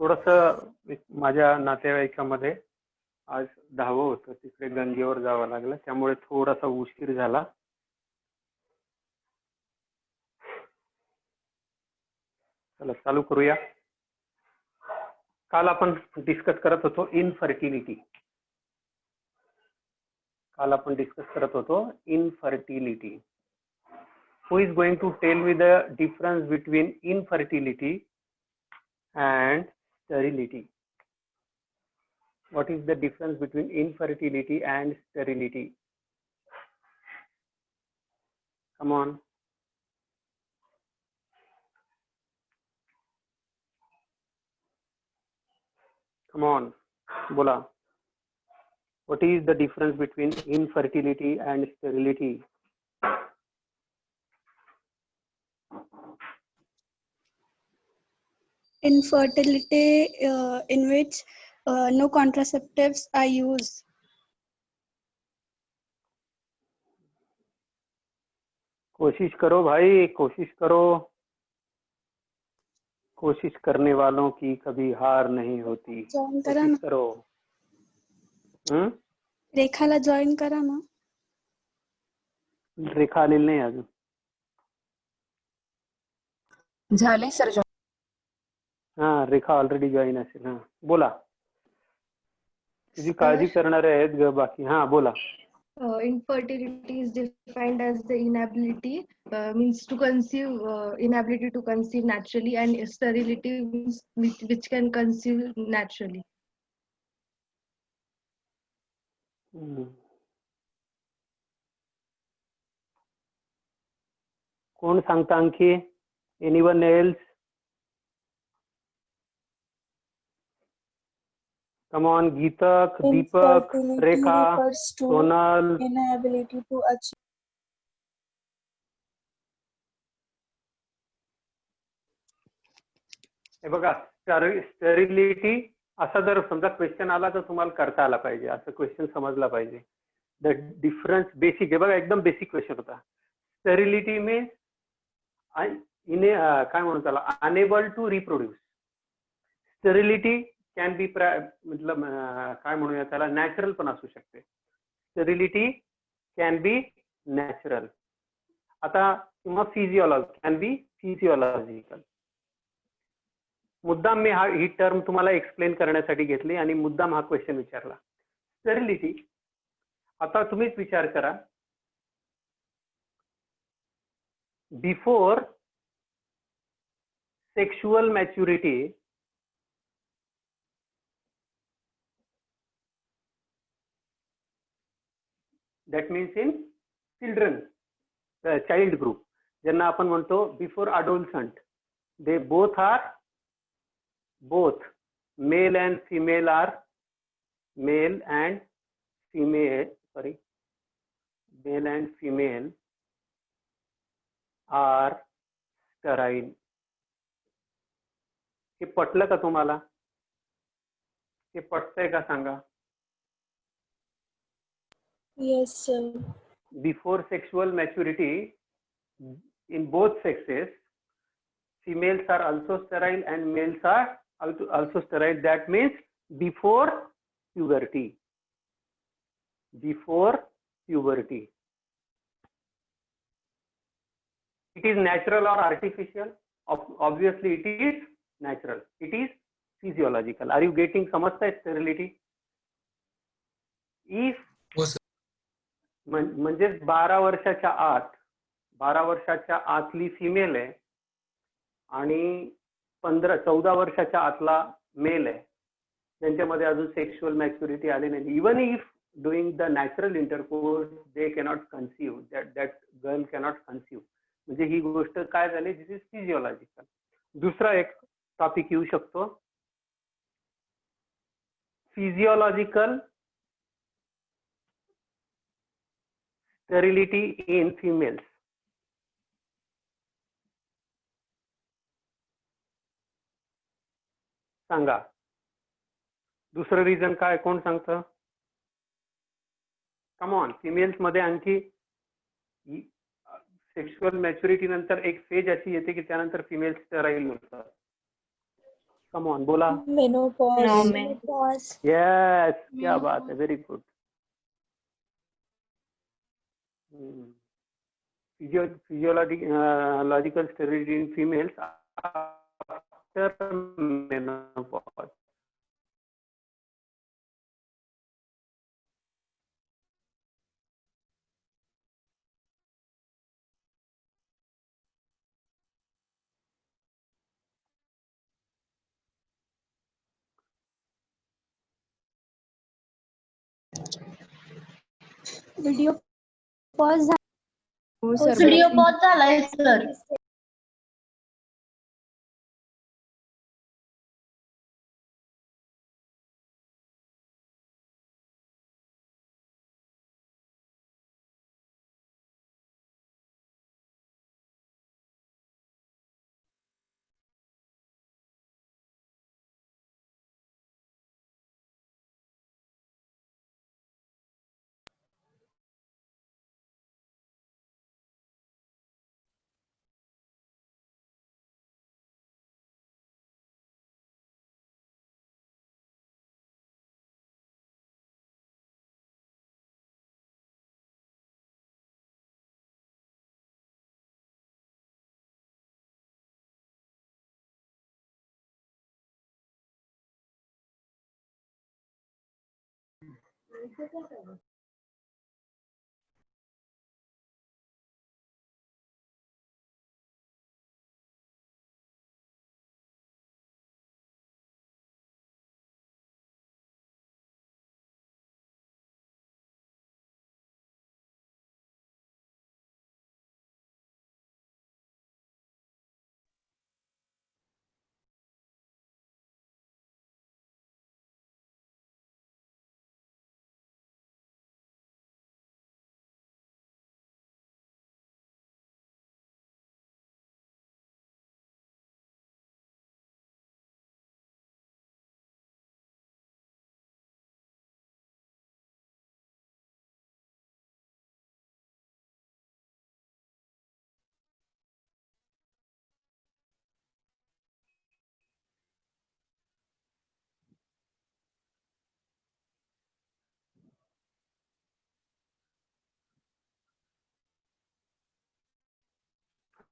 थोडस माझ्या नातेवाईकामध्ये आज 10वं होतं, तिकडे गंगेवर जावं लागलं, त्यामुळे थोडासा उशीर झाला. चला चालू करूया. काल आपण डिस्कस करत होतो infertility. Who is going to tell me the difference between infertility and sterility? What is the difference between infertility and sterility? Come on. Come on. Bola. What is the difference between infertility and sterility? Infertility in which no contraceptives are used. कोशिश करो भाई, कोशिश करो. कोशिश करने वालों की कभी हार नहीं होती. जॉइन करा कोशिश ना. करो. रेखाला जॉइन करा ना. रेखा आलेली नाही अजून. झाले सर. हा, रेखा ऑलरेडी जॉईन असेल. हा बोला. तुझी काळजी करणारे आहेत ग बाकी. हा बोला. Infertility is defined as the inability means to conceive, inability to conceive naturally, and sterility means which can conceive naturally. कोण सांगता आणखी? Anyone else? Come on, Geetak, Deepak, Rekha, Sonal. Inability to achieve. हे बघा, sterility असा जर समजा question आला तर तुम्हाला करता आला पाहिजे. असं क्वेश्चन समजला पाहिजे. द डिफरन्स बेसिक आहे बघा, एकदम बेसिक क्वेश्चन होता. स्टेरिलिटी मीन्स काय म्हणू त्याला, unable to reproduce. Sterility can be मतलब काय म्हणूया त्याला, नॅचरल पण असू शकते. Sterility can be natural. आता किंवा कॅन बी फिजिओलॉजिकल. मुद्दाम मी ही टर्म तुम्हाला एक्सप्लेन करण्यासाठी घेतली आणि मुद्दाम हा क्वेश्चन विचारला. स्टेरिलिटी, आता तुम्हीच विचार करा, before sexual maturity that means in children, child group, ज्यांना आपण म्हणतो before adolescent, they both male and female are sterile. हे पटलं का तुम्हाला? हे पटतंय का सांगा? Yes, sir. Before sexual maturity, in both sexes, females are also sterile and males are also sterile. That means before puberty. It is natural or artificial? Obviously it is natural. It is physiological. Are you getting समजताय sterility? If म्हणजे 12 वर्षाच्या आतली female आहे आणि 14 वर्षाच्या आतला mail आहे, त्यांच्यामध्ये अजून सेक्शुअल मॅच्युरिटी आली नाही, even if doing the natural intercourse they cannot conceive, that girl cannot conceive. म्हणजे ही गोष्ट काय झाली, दिस इज फिजिओलॉजिकल. दुसरा एक टॉपिक येऊ शकतो, फिजिओलॉजिकल sterility in females. सांगा दुसरं रिझन काय, कोण सांगतं? Come on. फिमेल्स मध्ये आणखी सेक्शुअल मॅच्युरिटी नंतर एक फेज अशी येते की त्यानंतर फिमेल स्टराईल होतात. कम ऑन बोला. Menopause. Yes, क्या बात है, very good. Physiological sterility in females after menopause. Video pause. हो सर. व्हिडिओ पॉज झालाय सर.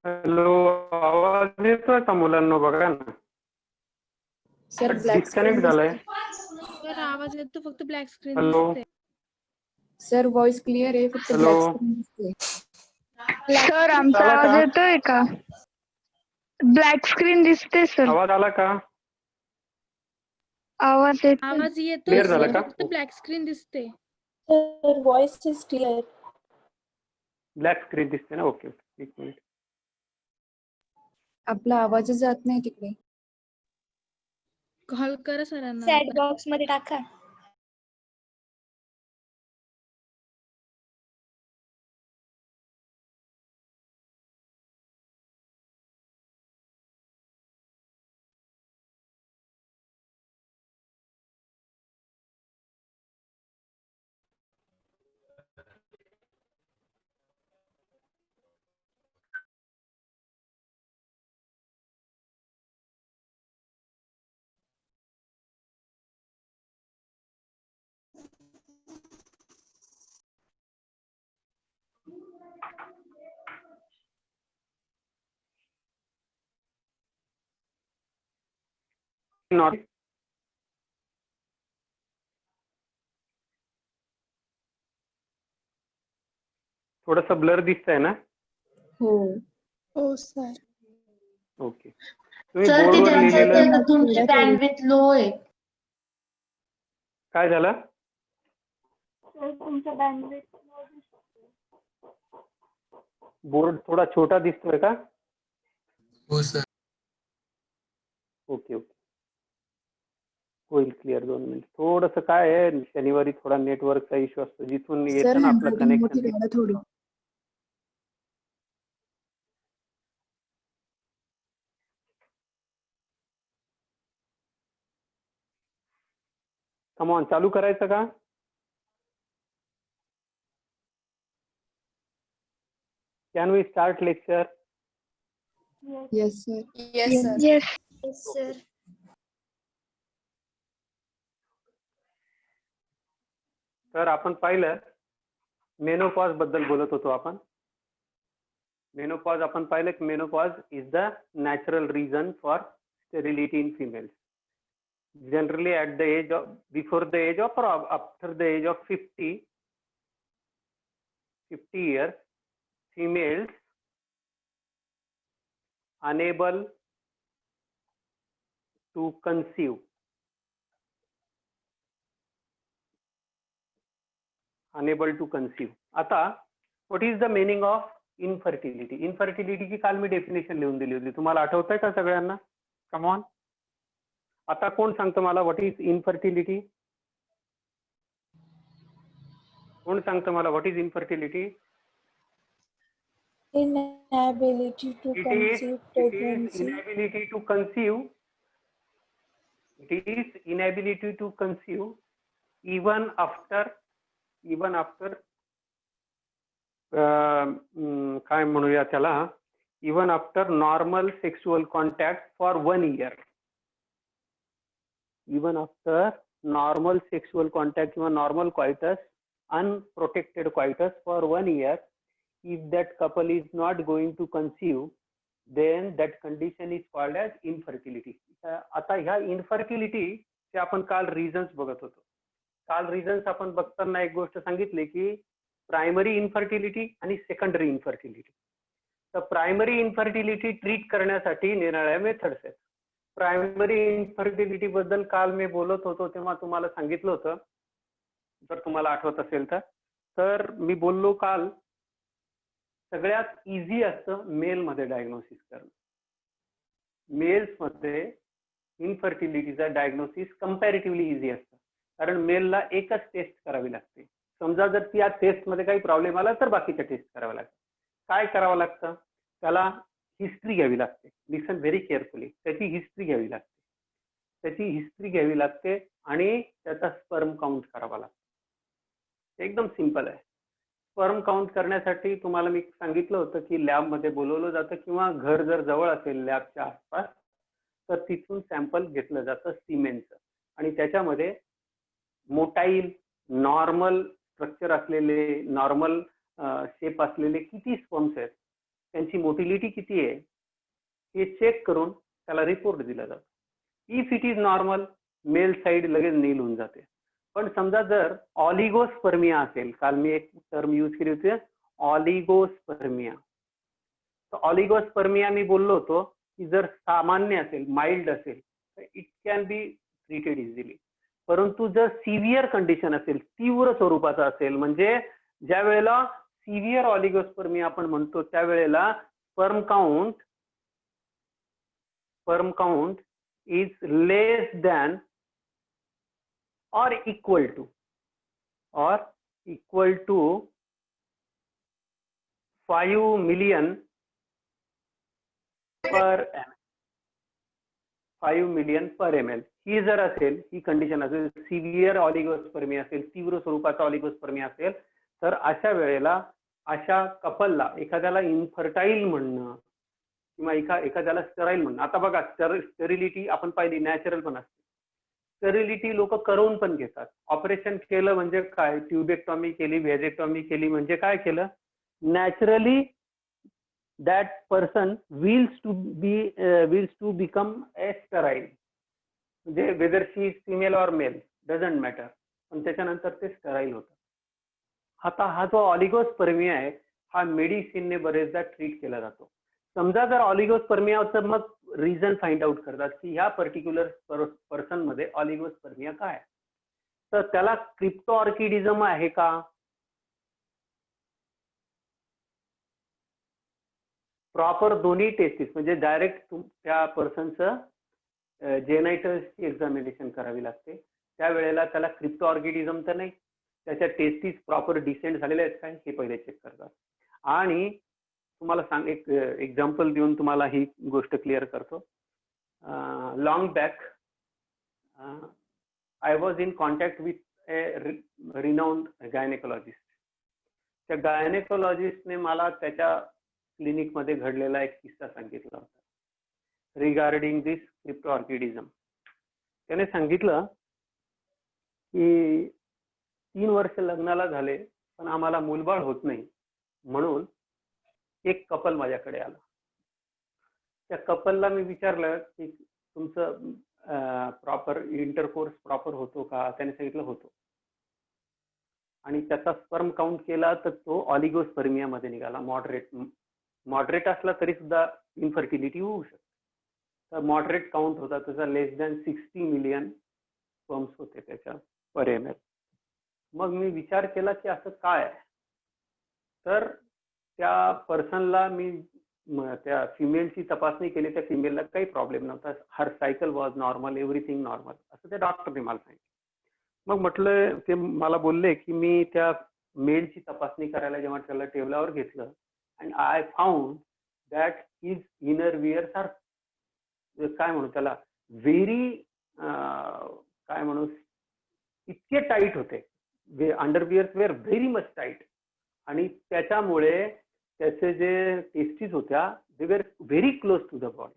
हॅलो, आवाज येतोय का मुलांना? बघा ना, सर ब्लॅक डिस्कनेक्ट झालाय. सर आवाज येतो, फक्त ब्लॅक स्क्रीन हॅलो. दिसते. सर व्हॉइस क्लिअर आहे, फक्त हॅलो. ब्लॅक स्क्रीन दिसते. सर आमचा आला आवाज का? येतोय का? ब्लॅक स्क्रीन दिसते सर. आवाज आला का? आवाज येतोय. आवाज येतोय Clear झालं सर, का? फक्त ब्लॅक स्क्रीन दिसते. Sir, voice is clear. Black screen दिसते ना? ओके, एक मिनिट. आपला आवाजच जात नाही तिकडे. कॉल करा सरांना. Chat box मध्ये टाका. नॉट थोडंसं ब्लर दिसतंय ना? हो. Oh, sir. ओके. तुम्ही सर तिथे बोर्डवर लिहिलेलं तुमची बँडविड्थ लो आहे. काय झालं? तुमचा bandwidth बोर्ड थोडा छोटा दिसतोय का? हो सर. ओके ओके, होईल क्लिअर. 2 मिनिट. थोडंसं काय आहे, शनिवारी थोडा नेटवर्कचा इश्यू असतो, जिथून सर येतं ना आपलं हँडरायटिंग मोठी कनेक्शन. काढा थोडी. कम ऑन, चालू करायचं का? Can we start lecture? Yes sir. Yes. Yes, sir. तर आपण पाहिलं मेनोपॉज बद्दल बोलत होतो आपण. मेनोपॉज आपण पाहिलं की menopause is the natural reason for sterility in females. Generally at the age of before the age of or after the age of 50 years, females unable to conceive. Unable to conceive. आता what is the meaning of infertility? Infertility ची काल मी definition लिहून दिली होती. तुम्हाला आठवतंय का सगळ्यांना? Come on. आता कोण सांगतं मला व्हॉट इज इनफर्टिलिटी? कोण सांगतं मला what is infertility? Inability to conceive pregnancy. Inability to conceive. It is inability to conceive even after काय म्हणूया त्याला, even after normal sexual contact for 1 year. Even after normal sexual contact किंवा normal coitus, unprotected coitus for 1 year, if that couple is not going to conceive, then that condition is called as infertility. आता ह्या infertility चे आपण काल reasons बघत होतो. काल reasons आपण बघताना एक गोष्ट सांगितली की प्रायमरी इन्फर्टिलिटी आणि सेकंडरी इन्फर्टिलिटी. तर प्रायमरी इन्फर्टिलिटी ट्रीट करण्यासाठी निराळ्या मेथड्स आहेत. प्रायमरी इन्फर्टिलिटी बद्दल काल मी बोलत होतो तेव्हा तुम्हाला सांगितलं होतं, जर तुम्हाला आठवत असेल तर मी बोललो काल सगळ्यात इझी असतं मेल मध्ये डायग्नोसिस करणं. मेल्स मध्ये इन्फर्टिलिटीचा डायग्नोसिस कम्पॅरेटिव्हली इझी असतं, कारण मेलला एकच टेस्ट करावी लागते. समजा जर त्या टेस्टमध्ये काही प्रॉब्लेम आला तर बाकीच्या टेस्ट कराव्या लागतात. काय करावं लागतं? त्याला हिस्ट्री घ्यावी लागते. लिसन व्हेरी केअरफुली. त्याची हिस्ट्री घ्यावी लागते आणि त्याचा स्पर्म काउंट करावा लागतो. एकदम सिंपल आहे. स्पर्म काउंट करण्यासाठी तुम्हाला मी सांगितलं होतं की लॅबमध्ये बोलवलं जातं किंवा घर जर जवळ असेल लॅबच्या आसपास तर तिथून सॅम्पल घेतलं जातं सिमेनचं, आणि त्याच्यामध्ये मोटाईल नॉर्मल स्ट्रक्चर असलेले, नॉर्मल शेप असलेले किती स्पर्म्स आहेत, त्यांची मोटिलिटी किती आहे हे चेक करून त्याला रिपोर्ट दिला जातो. If it is normal, male side लगेच नील होऊन जाते. पण समजा जर ऑलिगोस्पर्मिया असेल, काल मी एक टर्म यूज केली होती ऑलिगोस्पर्मिया. तर ऑलिगोस्पर्मिया मी बोललो होतो की जर सामान्य असेल, माइल्ड असेल तर it can be treated easily. परंतु जर सिव्हिअर कंडिशन असेल, तीव्र स्वरूपाचा असेल, म्हणजे ज्या वेळेला सिव्हिअर ऑलिगोस्पर्मिया आपण म्हणतो त्यावेळेला sperm count is less than or equal to 5 million per ml. 5 million per ml ही जर असेल, ही कंडिशन असेल, सिव्हिअर ऑलिगोस्पर्मिया असेल, तीव्र स्वरूपाचा ऑलिगोस्पर्मिया असेल, तर अशा वेळेला अशा कपलला, एखाद्याला इन्फर्टाईल म्हणणं किंवा एखाद्याला स्टराईल म्हणणं. आता बघा, स्टेरिलिटी आपण पाहिली नॅचरल पण असते. स्टेरिलिटी लोक करून पण घेतात. ऑपरेशन केलं म्हणजे काय, ट्युबेक्टॉमी केली, व्हेजेक्टॉमी केली म्हणजे काय केलं, naturally that person wills to become a sterile, म्हणजे whether she is female or male doesn't matter, पण त्याच्यानंतर ते स्टराईल होतं. आता हा जो ऑलिगोस्पर्मिया आहे हा मेडिसिनने बरेचदा ट्रीट केला जातो. समजा जर ऑलिगोस्पर्मिया तर मग रिझन फाइंड आउट करतात की ह्या पर्टिक्युलर पर्सन मध्ये ऑलिगोस्पर्मिया काय, तर त्याला क्रिप्टोऑर्किडिझम आहे का, प्रॉपर दोन्ही टेस्टिस, म्हणजे डायरेक्ट त्या पर्सनचं जेनायटल्सची एक्झामिनेशन करावी लागते. त्यावेळेला त्याला क्रिप्टोऑर्किडिझम तर नाही, त्याच्या टेस्टिस प्रॉपर डिसेंड झालेले आहेत काय हे पहिले चेक करतात. आणि तुम्हाला एक एक्झाम्पल देऊन तुम्हाला ही गोष्ट क्लिअर करतो. Long back I was in contact with A renowned gynaecologist. त्या गायनेकोलॉजिस्टने मला त्याच्या क्लिनिकमध्ये घडलेला एक किस्सा सांगितला होता रिगार्डिंग दिस क्रिप्टोऑर्किडिझम. त्याने सांगितलं की 3 वर्ष लग्नाला झाले पण आम्हाला मूलबाळ होत नाही, म्हणून एक कपल माझ्याकडे आलं. त्या कपलला मी विचारलं की तुमचं प्रॉपर इंटरकोर्स प्रॉपर होतो का? त्याने सांगितलं होतो. आणि त्याचा स्पर्म काउंट केला तर तो ऑलिगोस्पर्मिया मध्ये निघाला. मॉडरेट असला तरी सुद्धा इन्फर्टिलिटी होऊ शकते. तर मॉडरेट काउंट होता त्याचा लेस दॅन 60 मिलियन स्पर्म्स होते त्याच्या पर ml. मग मी विचार केला की असं काय आहे. तर त्या पर्सनला मी त्या फिमेलची तपासणी केली. त्या फिमेलला काही प्रॉब्लेम नव्हता. Her cycle was normal, everything normal असं त्या डॉक्टरने मला सांगितलं. मग म्हटलं, ते मला बोलले की मी त्या मेलची तपासणी करायला जेव्हा त्याला टेबलावर घेतलं and I found that his inner wears are काय म्हणू त्याला व्हेरी काय म्हणू इतके टाईट होते. Underwears were very much tight. आणि त्याच्यामुळे त्याचे जे टेस्टीज होत्या they were very close to the body.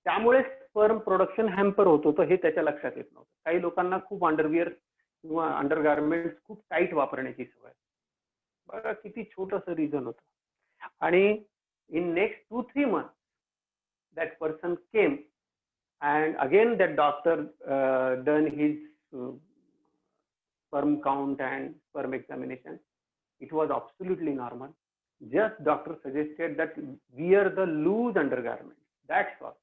त्यामुळे स्पर्म प्रोडक्शन हॅम्पर होत होतं हे त्याच्या लक्षात येत नव्हतं. काही लोकांना खूप अंडरविअर किंवा अंडरगार्मेंट्स खूप टाईट वापरण्याची सवय. बघा किती छोटंसं रिझन होतं. आणि in next 2-3 months that person came and again that doctor done his sperm count and sperm examination. It was absolutely normal. Just doctor suggested that wear the loose undergarment. That's all.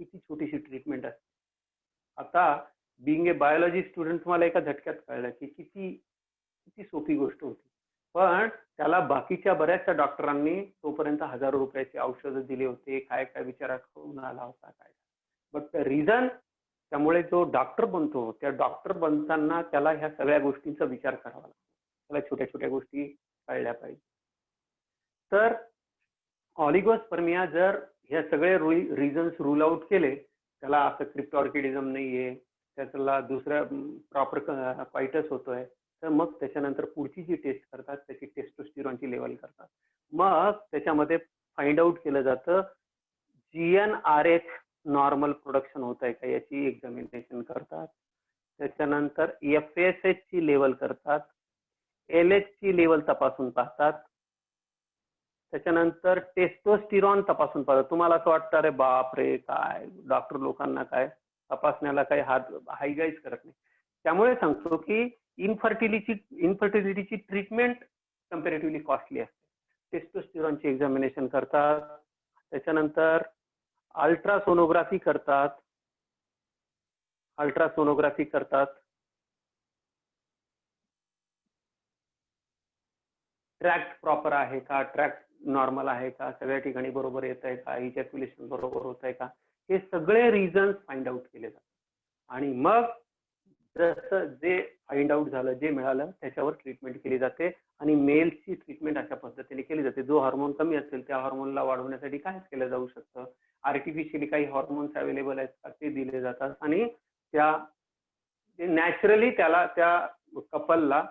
किती छोटीशी treatment असते. आता Bing ए biology student मला एका झटक्यात कळलं की किती सोपी गोष्ट होती. पण त्याला बाकीच्या बऱ्याचशा डॉक्टरांनी तोपर्यंत हजारो रुपयाची औषधं दिली होते. काय काय विचारात होऊन आला होता काय. बट द रिझन त्यामुळे जो डॉक्टर बनतो त्या डॉक्टर बनताना त्याला ह्या सगळ्या गोष्टींचा विचार करावा लागतो. त्याला छोट्या छोट्या गोष्टी कळल्या पाहिजे. तर ऑलिगोस्पर्मिया जर ह्या सगळे रिझन्स रूल आउट केले, त्याला असं क्रिप्टॉर्किडिझम नाहीये, त्याला दुसऱ्या प्रॉपर क्वाइटस होतोय, तर मग त्याच्यानंतर पुढची जी टेस्ट करतात त्याची टेस्टोस्टेरॉनची लेवल करतात. मग त्याच्यामध्ये फाइंड आउट केलं जातं GnRH नॉर्मल प्रोडक्शन होत आहे का याची एक्झामिनेशन करतात. त्याच्यानंतर FSH ची लेवल करतात, LH ची लेवल तपासून पाहतात. त्याच्यानंतर टेस्टोस्टेरॉन तपासून पाहतात. तुम्हाला असं वाटतं अरे बाप रे काय डॉक्टर लोकांना काय तपासण्याला काही हायगाईज करत नाही. त्यामुळे सांगतो की इन्फर्टिलिटीची ट्रीटमेंट कम्पॅरेटिव्हली कॉस्टली असते. टेस्टोस्टेरॉनची एक्झामिनेशन करतात. त्याच्यानंतर अल्ट्रासोनोग्राफी करतात. ट्रॅक्ट प्रॉपर आहे का, ट्रॅक्ट नॉर्मल आहे का, सगळ्या ठिकाणी बरोबर येत आहे का, इजॅक्युलेशन बरोबर होत आहे का, हे सगळे रिझन्स फाइंड आउट केले जातात. आणि मग जसं जे फाइंड आउट झालं, जे मिळालं त्याच्यावर ट्रीटमेंट केली जाते. आणि मेलची ट्रीटमेंट अशा पद्धतीने केली जाते. जो हार्मोन कमी असेल त्या हार्मोनला वाढवण्यासाठी काय केलं जाऊ शकतं, आर्टिफिशियली काही हॉर्मोन्स अवेलेबल आहेत का ते दिले जातात. आणि त्या नॅचरली त्याला त्या कपलला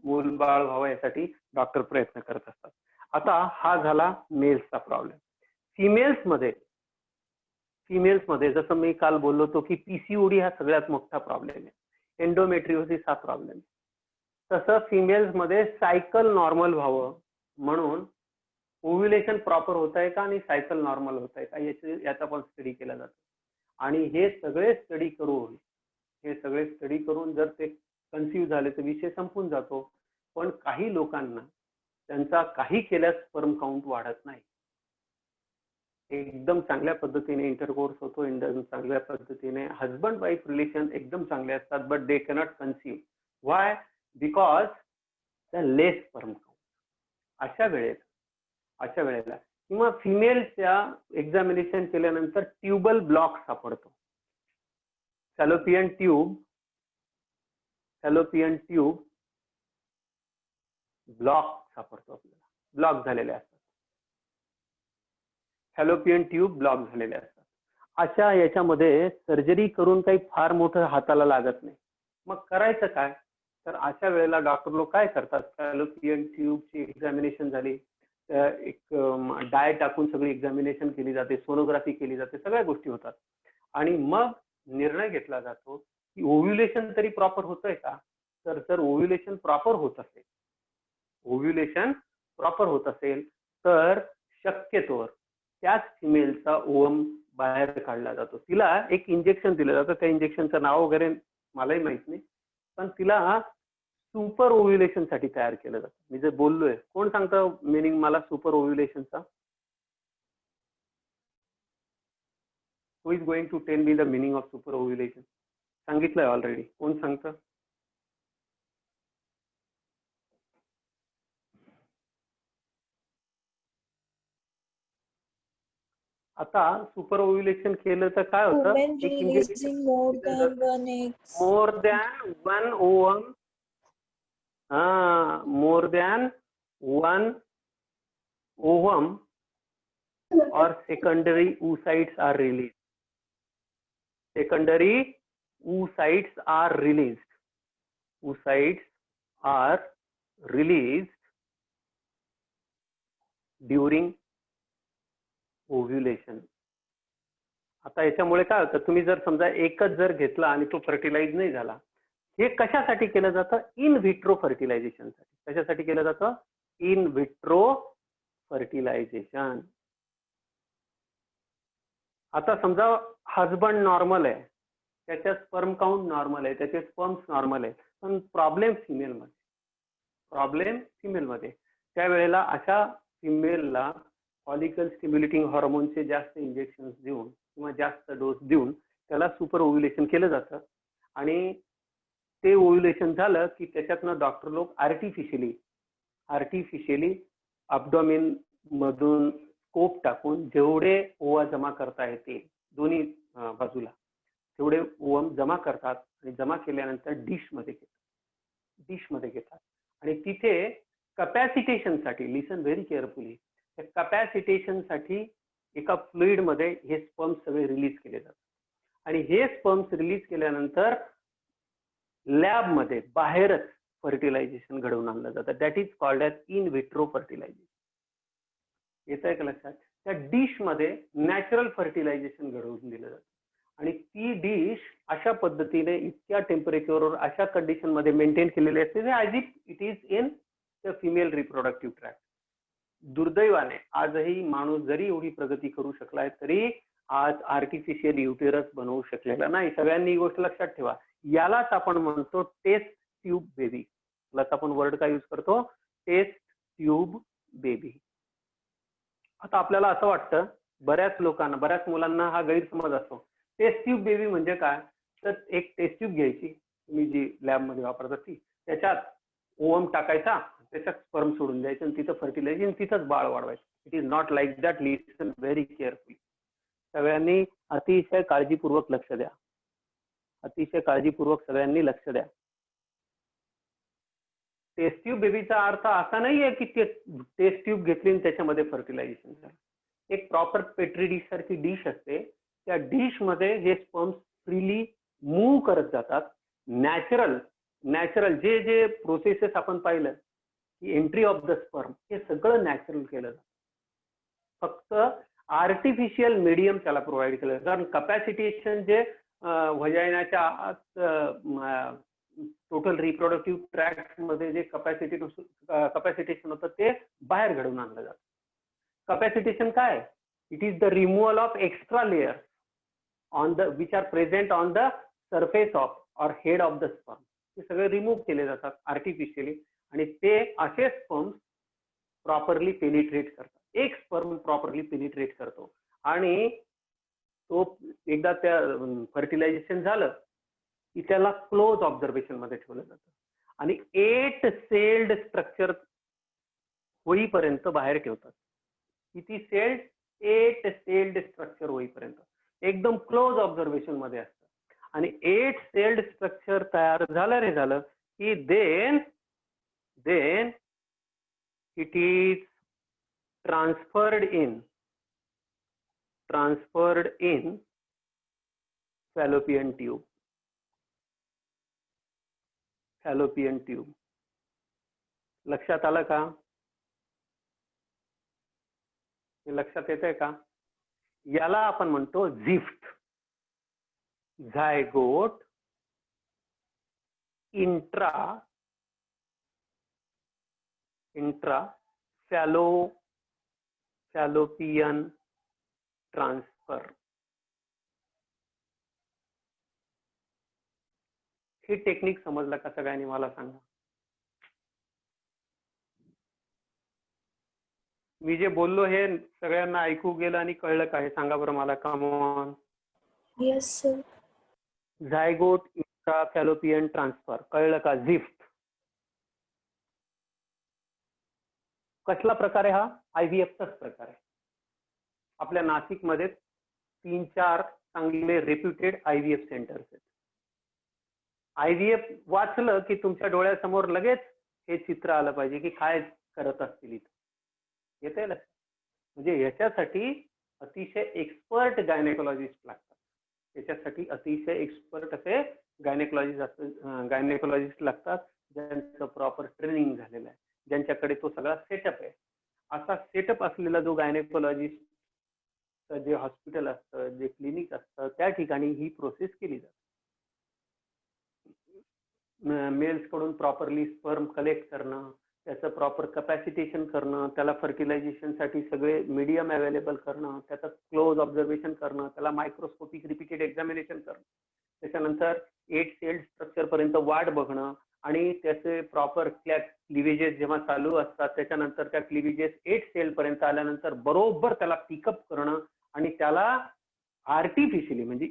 मूलबाळ व्हावं यासाठी डॉक्टर प्रयत्न करत असतात. आता हा झाला मेल्सचा प्रॉब्लेम. फिमेल्समध्ये जसं मी काल बोललो होतो की PCOD हा सगळ्यात मोठा प्रॉब्लेम आहे. एंडोमेट्रिओसिस हा प्रॉब्लेम. तसं फिमेल्समध्ये सायकल नॉर्मल व्हावं म्हणून ओव्ह्युलेशन प्रॉपर होत आहे का आणि सायकल नॉर्मल होत आहे का याचा पण स्टडी केला जातो. आणि हे सगळे स्टडी करून जर ते कन्सिव्ह झाले तर विषय संपून जातो. पण काही लोकांना त्यांचा काही केल्यास स्पर्म काउंट वाढत नाही. एकदम चांगल्या पद्धतीने इंटरकोर्स होतो, एकदम चांगल्या पद्धतीने हजबंड वाईफ रिलेशन एकदम चांगले असतात, but they cannot conceive. Why? Because the less sperm count. अशा वेळेला किंवा फिमेलच्या एक्झामिनेशन केल्यानंतर ट्यूबल ब्लॉक सापडतो. फॅलोपियन ट्यूब ब्लॉक सापडतो आपल्याला. ब्लॉक झालेले असतात. फॅलोपियन ट्यूब ब्लॉक झालेले असतात. अशा याच्यामध्ये सर्जरी करून काही फार मोठं हाताला लागत नाही. मग करायचं काय? तर अशा वेळेला डॉक्टर लोक काय करतात, फॅलोपियन ट्यूबची एक्झामिनेशन झाली, एक डाय टाकून सगळी एक्झामिनेशन केली जाते, सोनोग्राफी केली जाते, सगळ्या गोष्टी होतात. आणि मग निर्णय घेतला जातो की ओव्ह्युलेशन तरी प्रॉपर होतंय का. जर ओव्ह्युलेशन प्रॉपर होत असेल तर शक्यतोवर त्याच फिमेलचा ओव्हम बाहेर काढला जातो. तिला एक इंजेक्शन दिलं जातं, त्या इंजेक्शनचं नाव वगैरे मलाही माहित नाही, पण तिला सुपर ओव्ह्युलेशन साठी तयार केलं जातं. मी जे बोललोय, कोण सांगतं मिनिंग मला सुपर ओव्ह्युलेशनचा? Who is going to tell me the meaning of super ovulation? सांगितलंय ऑलरेडी, कोण सांगतं? आता सुपर ओव्ह्युलेशन केलं तर काय होतं? Women releasing more than one eggs. More than one ovum, more than one ovum or secondary oocytes are released. Secondary oocytes are released. Oocytes are released during ovulation. आता याच्यामुळे काय होतं, तुम्ही जर समजा एकच जर घेतला आणि तो फर्टिलाइज नाही झाला, हे कशासाठी केलं जातं? इन व्हिट्रो फर्टिलायझेशन साठी. कशासाठी केलं जातं? In vitro fertilization. आता समजा हजबंड नॉर्मल आहे, त्याच्या स्पर्म काउंट नॉर्मल आहे, त्याचे स्पर्म्स नॉर्मल आहे, पण प्रॉब्लेम फिमेलमध्ये त्यावेळेला अशा फिमेलला फॉलिकल स्टिम्युलेटिंग हॉर्मोनचे जास्त इंजेक्शन देऊन किंवा जास्त डोस देऊन त्याला सुपर ओव्ह्युलेशन केलं जातं. आणि ते ओव्ह्युलेशन झालं की त्याच्यातनं डॉक्टर लोक आर्टिफिशियली अब्डोमेन मधून स्कोप टाकून जेवढे ओवा जमा करता येते दोन्ही बाजूला तेवढे ओवम जमा करतात आणि जमा केल्यानंतर डिशमध्ये घेतात आणि तिथे कपॅसिटेशनसाठी, लिसन व्हेरी केअरफुली, कपॅसिटेशनसाठी एका फ्लुइडमध्ये हे स्पर्म्स सगळे रिलीज केले जातात. आणि हे स्पर्म्स रिलीज केल्यानंतर लॅबमध्ये बाहेरच फर्टिलायझेशन घडवून आणलं जातं. That is called as in vitro fertilization. येत आहे का लक्षात? त्या डिश मध्ये नॅचरल फर्टिलायझेशन घडवून दिलं जातं आणि ती डिश अशा पद्धतीने इतक्या टेम्परेचरवर अशा कंडिशन मध्ये मेंटेन केलेली असते as it is in the female reproductive tract. दुर्दैवाने आजही माणूस जरी एवढी प्रगती करू शकलाय तरी आज आर्टिफिशियल युटेरस बनवू शकलेला नाही. सगळ्यांनी ही गोष्ट लक्षात ठेवा. यालाच आपण म्हणतो टेस्ट ट्यूब बेबी. यालाच आपण वर्ड काय यूज करतो? Test tube baby. आता आपल्याला असं वाटतं, बऱ्याच लोकांना, बऱ्याच मुलांना हा गैरसमज असतो. टेस्ट ट्यूब बेबी म्हणजे काय? तर एक टेस्ट ट्यूब घ्यायची, तुम्ही जी लॅबमध्ये वापरतात ती, त्याच्यात ओवम टाकायचा, त्याच्यात स्पर्म सोडून द्यायचं आणि तिथं फर्टिलायझेशन, तिथंच बाळ वाढवायचं. It is not like that. Listen very carefully. सगळ्यांनी अतिशय काळजीपूर्वक लक्ष द्या. अतिशय काळजीपूर्वक सगळ्यांनी लक्ष द्या. टेस्ट ट्यूब बेबीचा अर्थ असा नाहीये की ते टेस्ट ट्यूब घेतली आणि त्याच्यामध्ये फर्टिलायझेशन झालं. एक प्रॉपर पेट्री डिश सारखी डिश असते, त्या डिश मध्ये हे स्पर्म्स फ्रीली मूव्ह करत जातात. नॅचरल जे जे प्रोसेसेस आपण पाहिलं की एंट्री ऑफ द स्पर्म, हे सगळं नॅचरल केलं जातं. फक्त आर्टिफिशियल मीडियम त्याला प्रोव्हाइड केलं. कारण कपॅसिटेशन जे व्हजायनाच्या आत टोटल रिप्रोडक्टिव्ह ट्रॅक्ट मध्ये जे कपॅसिटेशन होतं ते बाहेर घडवून आणलं जातं. कपॅसिटेशन काय? It is the removal of extra layer on the which are present on the surface of or head of the sperm. ते सगळे रिमूव्ह केले जातात आर्टिफिशियली आणि ते असे स्पर्म प्रॉपरली पेनिट्रेट करतात. एक स्पर्म प्रॉपरली पेनिट्रेट करतो आणि तो एकदा त्या फर्टिलायझेशन झालं की त्याला क्लोज ऑब्झर्वेशन मध्ये ठेवलं जातं आणि 8 सेल्ड स्ट्रक्चर होईपर्यंत बाहेर ठेवतात. किती सेल्ड? 8 सेल्ड स्ट्रक्चर होईपर्यंत एकदम क्लोज ऑब्झर्वेशन मध्ये असतं. आणि 8 सेल्ड स्ट्रक्चर तयार झालं की then it is transferred in fallopian tube. लक्षात आलं का? हे लक्षात येतंय का? याला आपण म्हणतो ZIFT. Zygote intra fallopian transfer. हे टेक्निक समजलं का सगळ्यांनी? मला सांगा. मी जे बोललो हे सगळ्यांना ऐकू गेलं आणि कळलं का? हे सांगा बरं मला. Come on. Yes, sir. Zygote intra fallopian transfer कळलं का? झिफ्ट कसला प्रकार आहे हा? IVFचाच प्रकार आहे. आपल्या नाशिकमध्ये 3-4 चांगले रेप्युटेड IVF सेंटर्स आहेत. IVF वाचलं की तुमच्या डोळ्यासमोर लगेच हे चित्र आलं पाहिजे की काय करत असतील इथं. येते लक्षात? म्हणजे याच्यासाठी अतिशय एक्सपर्ट गायनेकोलॉजिस्ट लागतात. त्याच्यासाठी अतिशय एक्सपर्ट असे गायनेकोलॉजिस्ट लागतात, ज्यांचं प्रॉपर ट्रेनिंग झालेलं आहे, ज्यांच्याकडे तो सगळा सेटअप आहे. असा सेटअप असलेला जो गायनेकोलॉजिस्ट जे हॉस्पिटल असतं, जे क्लिनिक असतं, त्या ठिकाणी ही प्रोसेस केली जाते. मेल्स कडून प्रॉपरली स्पर्म कलेक्ट करणं, त्याचं प्रॉपर कॅपॅसिटेशन करणं, त्याला फर्टिलायझेशनसाठी सगळे मीडियम अवेलेबल करणं, त्याचं क्लोज ऑब्झर्वेशन करणं, त्याला मायक्रोस्कोपिक रिपीटेड एक्झामिनेशन करणं, त्याच्यानंतर 8 सेल स्ट्रक्चर पर्यंत वाढ बघणं आणि त्याचे प्रॉपर क्लिव्हेजेस जेव्हा चालू असतात त्याच्यानंतर त्या क्लिव्हेजेस 8 सेल पर्यंत आल्यानंतर बरोबर त्याला पिकअप करणं आणि त्याला आर्टिफिशियली म्हणजे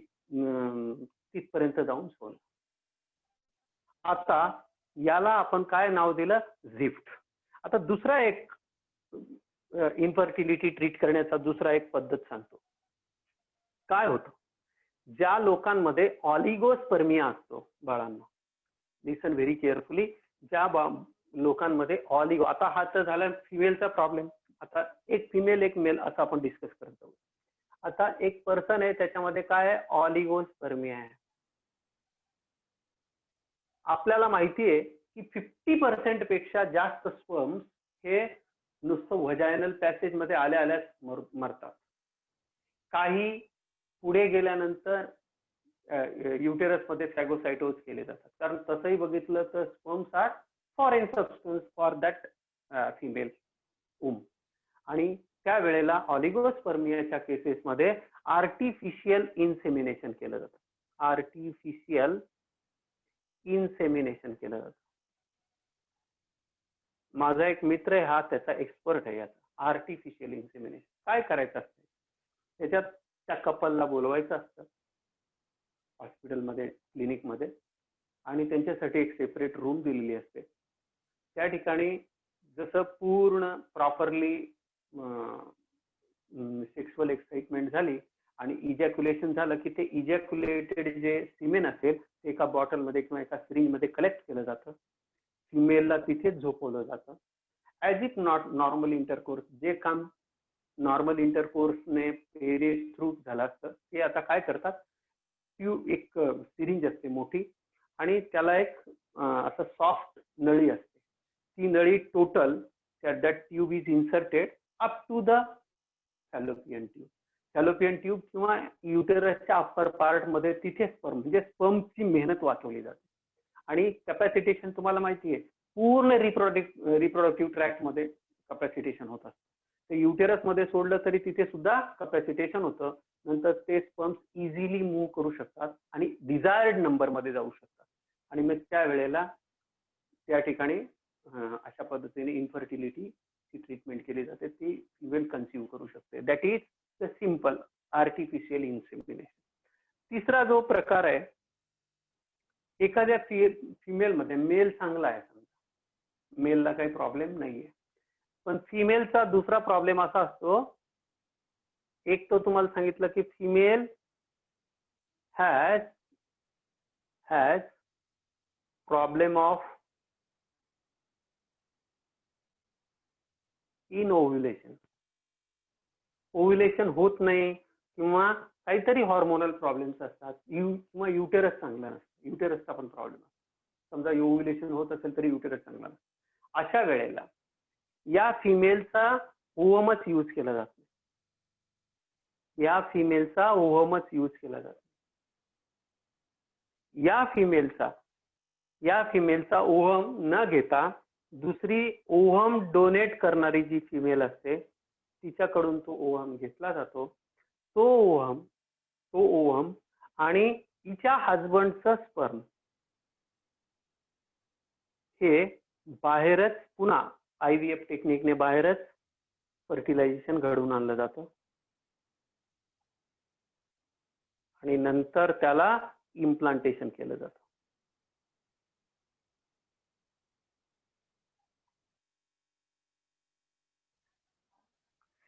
तिथपर्यंत जाऊन सोडणं. आता याला आपण काय नाव दिलं? झिफ्ट. आता दुसरा एक इन्फर्टिलिटी ट्रीट करण्याचा दुसरा एक पद्धत सांगतो. काय होतं? ज्या लोकांमध्ये ऑलिगोस्पर्मिया असतो बाळांना, लिसन व्हेरी केअरफुली, ज्या लोकांमध्ये ऑलिगो, आता हा तर झाला फिमेलचा प्रॉब्लेम, आता एक फिमेल एक मेल असं आपण डिस्कस करत आहोत. आता एक पर्सन आहे त्याच्यामध्ये काय आहे? ऑलिगोस्पर्मिया आहे. आपल्याला माहिती आहे की 50% पेक्षा जास्त स्पर्म्स हे नुसतं व्हजायनल पॅसेज मध्ये आल्याच मरतात. काही पुढे गेल्यानंतर युटेरस मध्ये फॅगोसाइटोज केले जातात, कारण तसंही बघितलं तर sperms are foreign substance for that female womb. आणि त्यावेळेला ऑलिगोस्पर्मियाच्या केसेसमध्ये आर्टिफिशियल इन्सेमिनेशन केलं जातं. आर्टिफिशियल इन्सेमिनेशन केलं जातं. माझा एक मित्र आहे, हा त्याचा एक्सपर्ट आहे याचा. आर्टिफिशियल इन्सेमिनेशन काय करायचं असतं? त्याच्यात त्या कपलला बोलवायचं असतं हॉस्पिटलमध्ये, क्लिनिकमध्ये, आणि त्यांच्यासाठी एक सेपरेट रूम दिलेली असते. त्या ठिकाणी जसं पूर्ण प्रॉपरली सेक्शुअल एक्साइटमेंट झाली आणि इजॅक्युलेशन झालं की ते इजॅक्युलेटेड जे सिमेन असेल ते एका बॉटलमध्ये किंवा एका सिरिंजमध्ये कलेक्ट केलं जातं. फिमेलला तिथेच झोपवलं जातं. ॲज इफ नॉर्मल इंटरकोर्स, जे काम नॉर्मल इंटरकोर्सने पेरियड थ्रू झालं असतं ते आता काय करतात, एक सिरिंज असते मोठी आणि त्याला एक असं सॉफ्ट नळी असते. ती नळी total that tube is inserted up to the fallopian tube. Fallopian tube किंवा युटेरसच्या अप्पर पार्ट मध्ये तिथे स्पर्म, म्हणजे स्पर्मची मेहनत वाचवली जाते. आणि कॅपॅसिटेशन तुम्हाला माहिती आहे, पूर्ण रिप्रोडक्टिव्ह ट्रॅक्ट मध्ये कॅपॅसिटेशन होत असतं. ते युटेरस मध्ये सोडलं तरी तिथे सुद्धा कॅपॅसिटेशन होतं. नंतर ते स्पर्म्स इझिली मूव्ह करू शकतात आणि डिझायर्ड नंबर मध्ये जाऊ शकतात. आणि मग त्या वेळेला त्या ठिकाणी अशा पद्धतीने इन्फर्टिलिटीची ट्रीटमेंट केली जाते. ती फिमेल कन्सिव्ह करू शकते. That is the simple artificial insemination. तिसरा जो प्रकार आहे, एखाद्या फिमेलमध्ये, मेल चांगला आहे समजा, मेलला काही प्रॉब्लेम नाहीये, पण फिमेलचा दुसरा प्रॉब्लेम असा असतो, एक तो तुम्हाला सांगितलं की female has problem of in ovulation. Ovulation होत नाही किंवा काहीतरी हॉर्मोनल प्रॉब्लेम्स असतात, किंवा युटेरस चांगला नसतं, युटेरसचा पण प्रॉब्लेम असतो. समजा ओव्ह्युलेशन होत असेल तरी युटेरस चांगला नसतं. अशा वेळेला या फिमेलचा ओव्हमच यूज केला जातो. या फिमेलचा ओव्हमच यूज केला जातो. या फिमेलचा या फिमेलचा ओव्हम न घेता दुसरी ओव्हम डोनेट करणारी जी फिमेल असते तिच्याकडून तो ओव्हम घेतला जातो. तो ओव्हम आणि तिच्या हजबंडचं स्पर्म हे बाहेरच पुन्हा IVF टेक्निकने बाहेरच फर्टिलायझेशन घडवून आणलं जातं आणि नंतर त्याला इम्प्लांटेशन केलं जातं.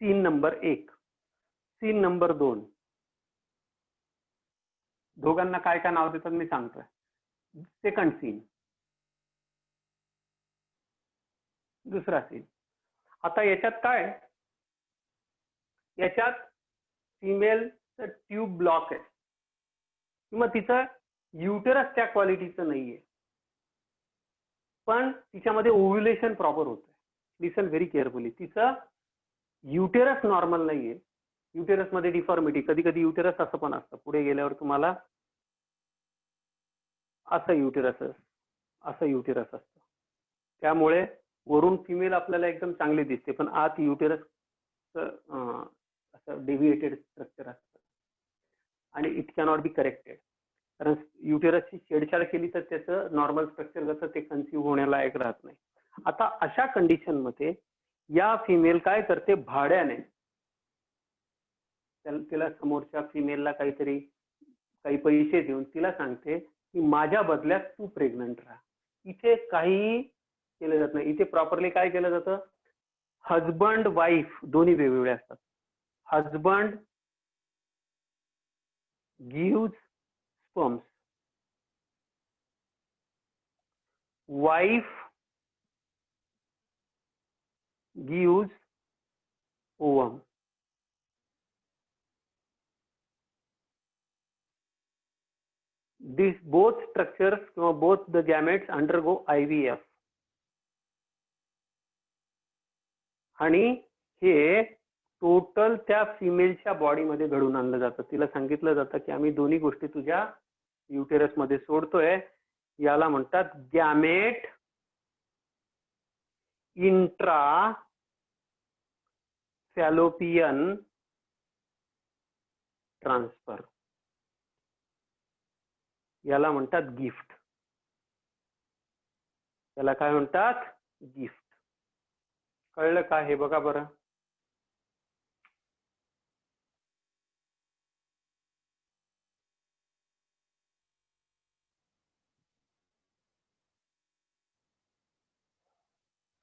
Scene number 1. Scene number 2. दोघांना काय काय नाव देतात मी सांगतोय. सेकंड सीन, दुसरा सीन. आता याच्यात काय, याच्यात फिमेलचं ट्यूब ब्लॉक आहे किंवा तिचं युटेरस त्या क्वालिटीचं नाहीये, पण तिच्यामध्ये ओव्ह्युलेशन प्रॉपर होतंय. लिसन व्हेरी केअरफुली. तिचं युटेरस नॉर्मल नाहीये. युटेरस मध्ये डिफॉर्मिटी, कधी कधी युटेरस असं पण असतं, पुढे गेल्यावर तुम्हाला असं युटेरस असतं. त्यामुळे वरून फिमेल आपल्याला एकदम चांगली दिसते, पण आत युटेरस असं डेव्हिएटेड स्ट्रक्चर असतं आणि इट कॅनॉट बी करेक्टेड. कारण युटेरसची छेडछाड केली तर त्याचं नॉर्मल स्ट्रक्चर कसं ते कन्सिव्ह होण्याला लायक राहत नाही. आता अशा कंडिशन मध्ये या फिमेल काय करते, भाड्याने तिला समोरच्या फिमेलला काही पैसे देऊन तिला सांगते की माझ्या बदल्यात तू प्रेग्नंट राहा. इथे काही केलं जात नाही. इथे प्रॉपरली काय केलं जातं, हजबंड वाईफ दोन्ही वेगवेगळे असतात. Husband gives sperms, wife gives ovum. These both structures, both the gametes undergo IVF. आणि हे टोटल त्या फिमेलच्या बॉडीमध्ये घडून आणलं जातं. तिला सांगितलं जातं की आम्ही दोन्ही गोष्टी तुझ्या युटेरस मध्ये सोडतोय. याला म्हणतात गॅमेट इंट्रा फॅलोपियन ट्रान्सफर. याला म्हणतात गिफ्ट. याला काय म्हणतात, गिफ्ट. कळलं का हे बघा बरं.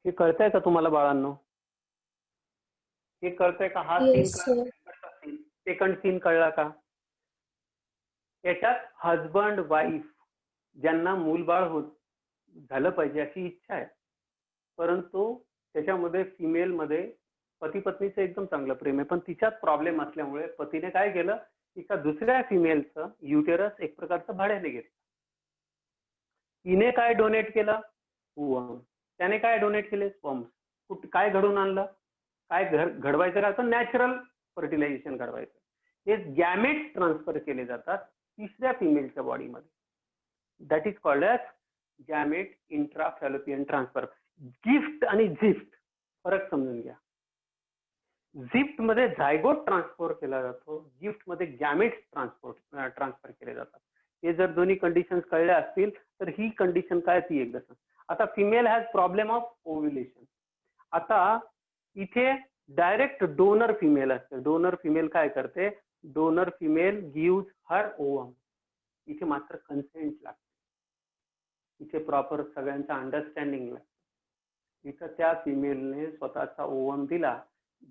हे कळतंय का तुम्हाला बाळांनो? हे कळतंय का? हा Yes, sir. Scene, second scene कळला का? याच्यात हजबंड वाईफ ज्यांना मूलबाळ झालं पाहिजे अशी इच्छा आहे, परंतु त्याच्यामध्ये फिमेल मध्ये पती पत्नीचं एकदम चांगलं प्रेम आहे, पण तिच्यात प्रॉब्लेम असल्यामुळे पतीने काय केलं, एका दुसऱ्या फिमेलचं युटेरस एक प्रकारचं भाड्याने घेतलं. तिने काय डोनेट केलं, ओव्हम. त्याने काय डोनेट केले, स्पर्म्स. काय घडून आणलं, काय घडवायचं का, तर नॅचरल फर्टिलायझेशन घडवायचं. हे गॅमेट ट्रान्सफर केले जातात तिसऱ्या फिमेलच्या बॉडीमध्ये. That is called as gamete intra fallopian transfer. Gift आणि झिफ्ट फरक समजून घ्या. झिफ्ट मध्ये झायगोट ट्रान्सफर केला जातो, गिफ्ट मध्ये गॅमेट ट्रान्सफर केले जातात. हे जर दोन्ही कंडिशन्स कळल्या असतील तर ही कंडिशन काय ती एकदा सांग. आता female has problem of ovulation. आता इथे डायरेक्ट डोनर फिमेल असते. डोनर फिमेल काय करते, donor female gives her ovum. इथे मात्र कन्सेंट लागते. इथे प्रॉपर सगळ्यांचा अंडरस्टँडिंग लागतं. इथं त्या फिमेलने स्वतःचा ओव्हम दिला.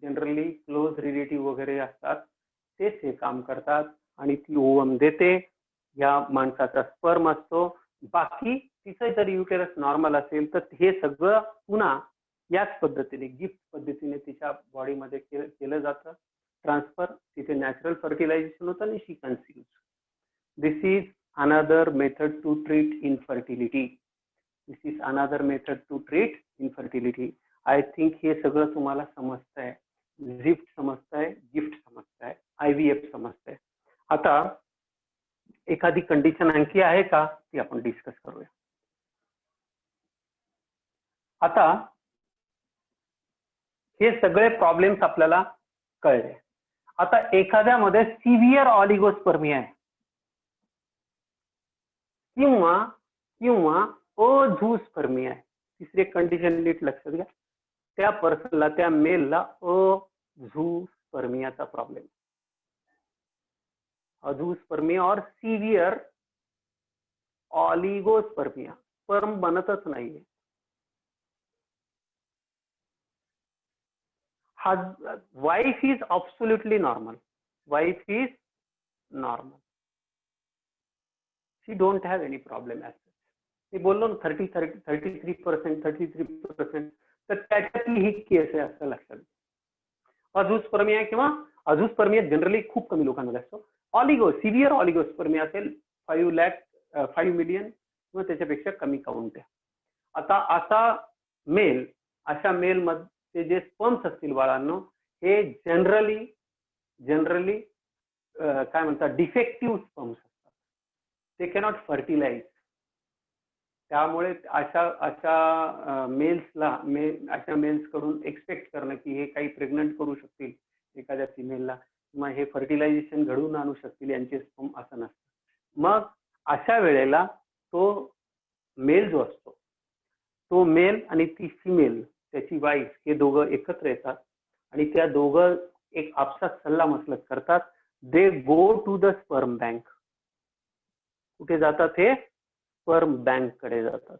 जनरली क्लोज रिलेटिव्ह वगैरे असतात तेच हे काम करतात आणि ती ओव्हम देते. या माणसाचा स्पर्म असतो. बाकी तिचं जर युटेरस नॉर्मल असेल तर हे सगळं पुन्हा याच पद्धतीने गिफ्ट पद्धतीने तिच्या बॉडीमध्ये केलं जातं ट्रान्सफर. तिथे नॅचरल फर्टिलायझेशन होतं आणि she conceive. This is another method to treat infertility. This is another method to treat infertility. I think हे सगळं तुम्हाला समजतंय. झिफ्ट समजतंय, गिफ्ट समजतंय, IVF समजतंय. आता एखादी कंडिशन आणखी आहे का ती आपण डिस्कस करूया. आता हे सगळे प्रॉब्लेम्स आपल्याला कळले. आता एखाद्यामध्ये सिव्हिअर ऑलिगोस्पर्मिया आहे किंवा अझूस्पर्मिया आहे. तिसरी कंडिशन नीट लक्षात घ्या. त्या पर्सनला, त्या मेलला अझूस्पर्मियाचा प्रॉब्लेम, अझूस्पर्मिया और सिव्हिअर ऑलिगोस्पर्मिया, स्पर्म बनतच नाहीये. Wife is absolutely normal. Wife is normal. She don't have any problem as such. मी बोललो ना 33%, तर त्याच्यातली ही केस आहे असं लक्षात. अझूस्पर्मिया किंवा अझूस्पर्मिया जनरली खूप कमी लोकांमध्ये असतो. सिव्हिअर ऑलिगोस्पर्मिया असेल 5 मिलियन किंवा त्याच्यापेक्षा कमी काउंट आहे. आता अशा मेल मध्ये जे स्पर्म्स असतील बाळांनो, हे जनरली काय म्हणतात, डिफेक्टिव्ह स्पर्म्स असतात. ते कॅनॉट फर्टिलाइज. त्यामुळे अशा मेल्स कडून एक्सपेक्ट करणं की हे काही प्रेग्नंट करू शकतील एखाद्या फिमेलला किंवा हे फर्टिलायझेशन घडवून आणू शकतील यांचे स्पर्म, असं नसतं. मग अशा वेळेला तो मेल जो असतो, तो मेल आणि ती फिमेल, त्याची वाईफ, हे दोघं एकत्र येतात आणि त्या दोघं एक आपसात सल्ला मसलत करतात. They go to the sperm bank. कुठे जातात? हे स्पर्म बँक कडे जातात.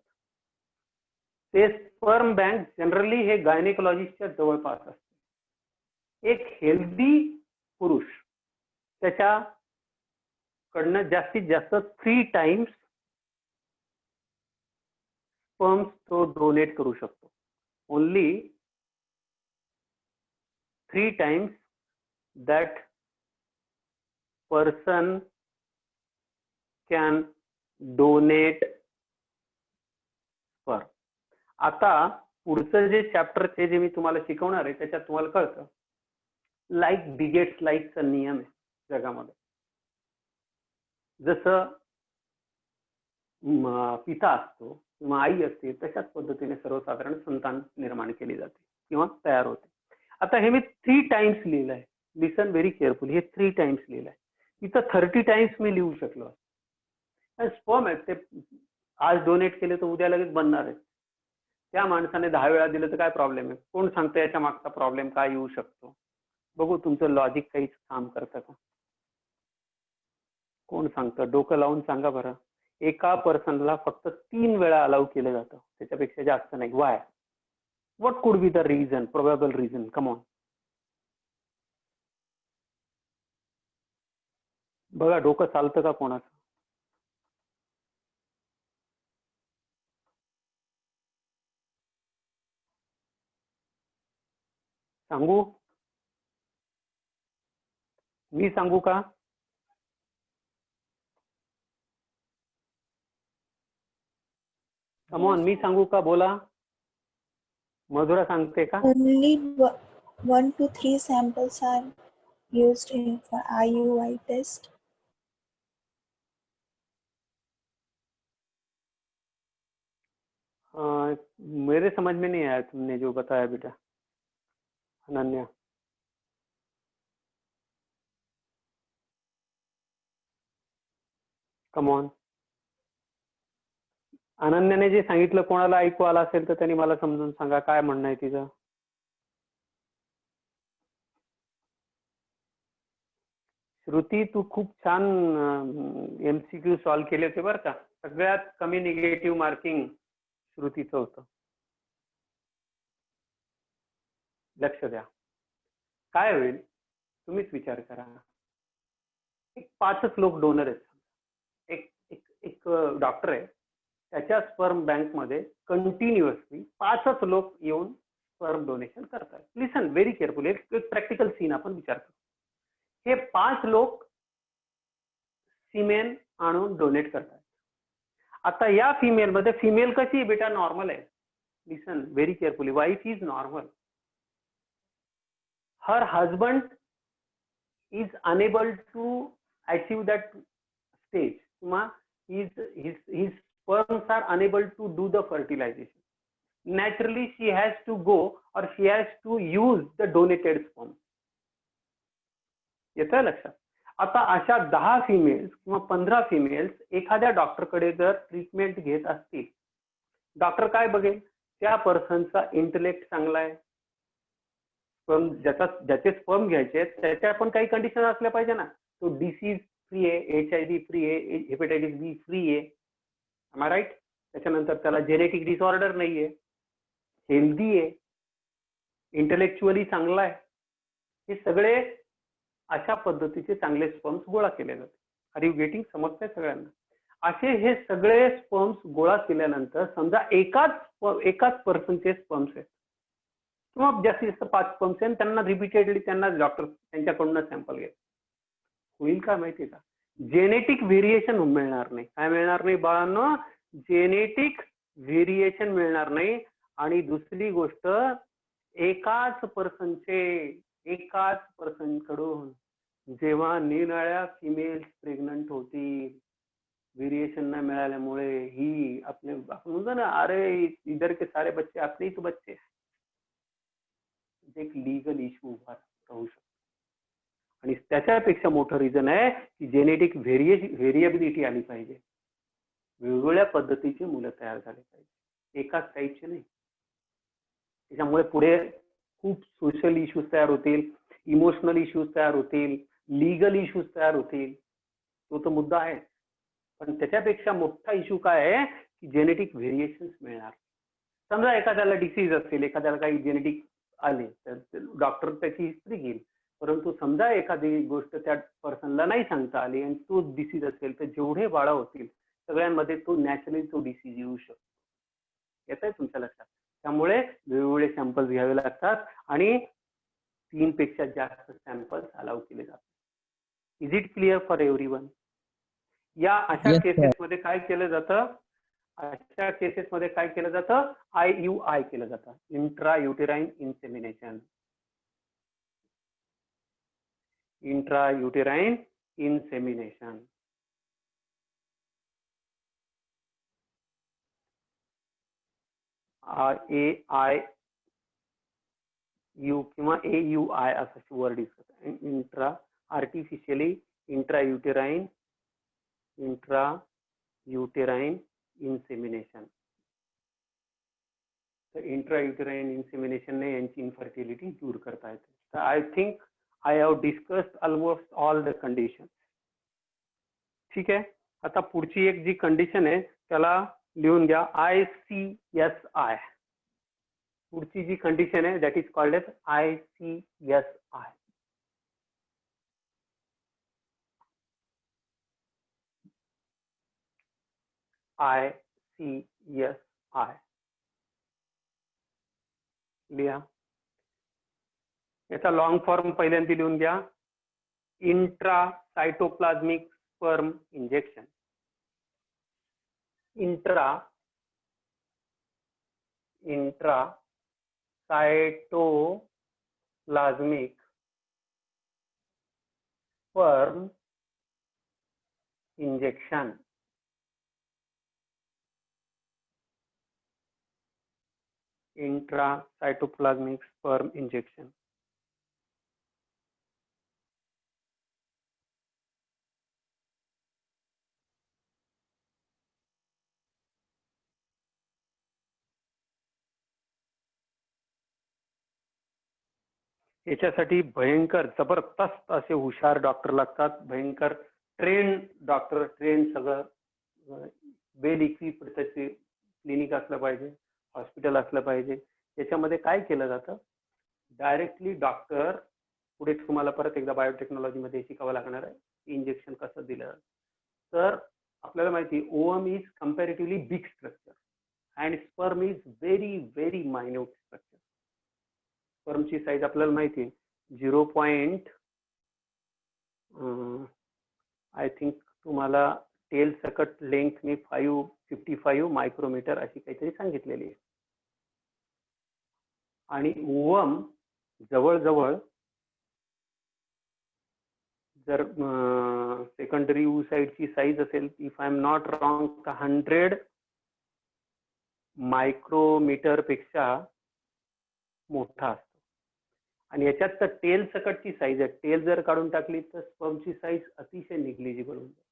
ते स्पर्म बँक जनरली हे गायनेकोलॉजिस्टच्या जवळपास असते. एक हेल्दी पुरुष त्याच्याकडनं जास्तीत जास्त 3 टाइम्स स्पर्म्स तो डोनेट करू शकतो. Only 3 times that person can donate sperm. आता पुढचं जे चॅप्टर जे मी तुम्हाला शिकवणार आहे त्याच्यात तुम्हाला कळतं लाईक बिगेट्स लाईकचा नियम आहे जगामध्ये. जसं पिता असतो किंवा आई असते तशाच पद्धतीने सर्वसाधारण संतान निर्माण केली जाते किंवा तयार होते. आता हे मी 3 टाइम्स लिहिलं आहे. Listen very careful. हे 3 टाइम्स लिहिलं आहे. इथं 30 टाइम्स मी लिहू शकलो. स्पर्म आहेत ते आज डोनेट केले तर उद्या लगेच बनणार आहेत. त्या माणसाने 10 वेळा दिलं तर काय प्रॉब्लेम आहे? कोण सांगतं याच्या मागचा प्रॉब्लेम काय येऊ शकतो? बघू तुमचं लॉजिक काहीच काम करतं का? कोण सांगतं? डोकं लावून सांगा बरं. एका पर्सनला फक्त 3 वेळा अलाउ केलं जातं, त्याच्यापेक्षा जास्त नाही. Y? What could be the reason, probable reason? Come on. बघा डोकं चालतं का कोणाचं? सांगू? मी सांगू का? कम ऑन, मी सांगू का? बोला. मधुरा सांगते का? Only 1 to 3 samples are used for IUI test. मेरे समझ में नहीं आया तुमने जो बताया बेटा अनन्या. Come on. अनन्याने जे सांगितलं कोणाला ऐकू आलं असेल तर त्यांनी मला समजून सांगा काय म्हणणं आहे तिचं. श्रुती, तू खूप छान MCQ सॉल्व्ह केले होते बरं का. सगळ्यात कमी निगेटिव्ह मार्किंग श्रुतीचं होतं. लक्ष द्या. काय होईल तुम्हीच विचार करा. एक 5च लोक डोनर आहेत. एक डॉक्टर आहे, त्याच्या स्पर्म बँक मध्ये कंटिन्युअसली 5च लोक येऊन स्पर्म डोनेशन करतात. लिसन व्हेरी केअरफुल. एक प्रॅक्टिकल सीन आपण विचार करू. हे 5 लोक सिमेन आणून डोनेट करतात. आता या फिमेल मध्ये, फिमेल कशी बेटा? नॉर्मल आहे. Listen very carefully. Wife is normal. Her husband is unable to achieve that stage किंवा his sperms are unable to do the fertilization. naturally she has to go or she has to use the donated sperm. येतंय लक्षात? आता अशा 10 females किंवा 15 females एखाद्या डॉक्टरकडे जर treatment घेत असतील, डॉक्टर काय बघेल? त्या पर्सनचा इंटेलेक्ट चांगला आहे, स्पर्म ज्याचे स्पर्म घ्यायचे त्याच्या पण काही कंडिशन असल्या पाहिजे ना. तो डिसीज फ्री आहे, HIV फ्री आहे, हेपेटायटिस बी फ्री आहे, am I right? त्याच्यानंतर त्याला जेनेटिक डिसऑर्डर नाहीये, हेल्दी आहे, इंटेलेक्च्युअली चांगला आहे. हे सगळे अशा पद्धतीचे चांगले स्पर्म्स गोळा केले जातात. Are you getting? समजतंय सगळ्यांना? असे हे सगळे स्पर्म्स गोळा केल्यानंतर समजा एकाच पर्सनचे स्पर्म्स आहेत किंवा जास्तीत जास्त 5 स्पर्म्स आहेत, त्यांना रिपीटेडली त्यांना डॉक्टर त्यांच्याकडून सॅम्पल घेत, होईल काय माहितीये का? जेनेटिक व्हेरिएशन मिळणार नाही. काय मिळणार नाही बाळांनो? जेनेटिक व्हेरिएशन मिळणार नाही. आणि दुसरी गोष्ट, एकाच पर्सन कडून जेव्हा निराळ्या फिमेल्स प्रेग्नंट होतील, व्हेरिएशन न मिळाल्यामुळे ही आपण म्हणतो ना, अरे इधर के सारे बच्चे आपले ही तो बच्चे, एक लीगल इश्यू उभा राहू शकतो. आणि त्याच्यापेक्षा मोठं रिझन आहे की जेनेटिक व्हेरिएबिलिटी आली पाहिजे, वेगवेगळ्या पद्धतीची मुलं तयार झाली पाहिजे, एकाच टाईपचे नाही. त्याच्यामुळे पुढे खूप सोशल इश्यूज तयार होतील, इमोशनल इश्यूज तयार होतील, लीगल इश्यूज तयार होतील. तो तर मुद्दा आहे. पण त्याच्यापेक्षा मोठा इश्यू काय आहे की जेनेटिक व्हेरिएशन्स मिळणार. समजा एखाद्याला डिसीज असेल, एखाद्याला काही जेनेटिक आले, तर डॉक्टर त्याची हिस्ट्री घेईल. परंतु समजा एखादी गोष्ट त्या पर्सनला नाही सांगता आली आणि तो डिसीज असेल, तर जेवढे बाळा होतील सगळ्यांमध्ये तो नॅचरली तो डिसीज येऊ शकतो. येत आहे तुमच्या लक्षात? त्यामुळे वेगवेगळे सॅम्पल्स घ्यावे लागतात आणि 3 पेक्षा जास्त सॅम्पल्स अलाउ केले जातात. Is it clear for everyone? या अशा केसेसमध्ये काय केलं जातं? अशा केसेसमध्ये काय केलं जातं? IUI केलं जातं, intra uterine insemination. Intra uterine insemination. AIU किंवा AUI असं वर्ड दिसत. Intra artificially intrauterine insemination. तर इंट्रायुटेराइन इन्सेमिनेशनने यांची इन्फर्टिलिटी दूर करता येते. तर I think I have discussed almost all the condition. ठीक आहे. आता पुढची एक जी कंडिशन आहे त्याला लिहून घ्या, ICSI. पुढची जी कंडिशन आहे that is called as ICSI. ICSI लिहा. याचा लॉंग फॉर्म पहिल्यांदा लिहून घ्या, intra cytoplasmic sperm injection. Intra cytoplasmic sperm injection. Intra cytoplasmic sperm injection. याच्यासाठी भयंकर जबरदस्त असे हुशार डॉक्टर लागतात, भयंकर ट्रेन डॉक्टर, ट्रेन सगळं वेल इक्विप्ड त्याचे क्लिनिक असलं पाहिजे, हॉस्पिटल असलं पाहिजे. याच्यामध्ये काय केलं जातं, डायरेक्टली डॉक्टर, पुढे तुम्हाला परत एकदा बायोटेक्नॉलॉजीमध्ये शिकावं लागणार आहे इंजेक्शन कसं दिलं. तर आपल्याला माहिती ovum is comparatively big structure and sperm is very very minute structure. स्पर्मची साईज आपल्याला माहिती आहे 0. आय थिंक तुम्हाला टेल सकट लेंथ मी 55 मायक्रोमीटर अशी काहीतरी सांगितलेली आहे. आणि ओवम जवळजवळ जर सेकंडरी साईडची साईज असेल, if I am not wrong, 100 micrometre पेक्षा मोठा असतो. आणि याच्यात तर टेल सकटची साईज आहे, टेल जर काढून टाकली तर स्पर्मची साईज अतिशय निग्लिजिबल होऊन जाते.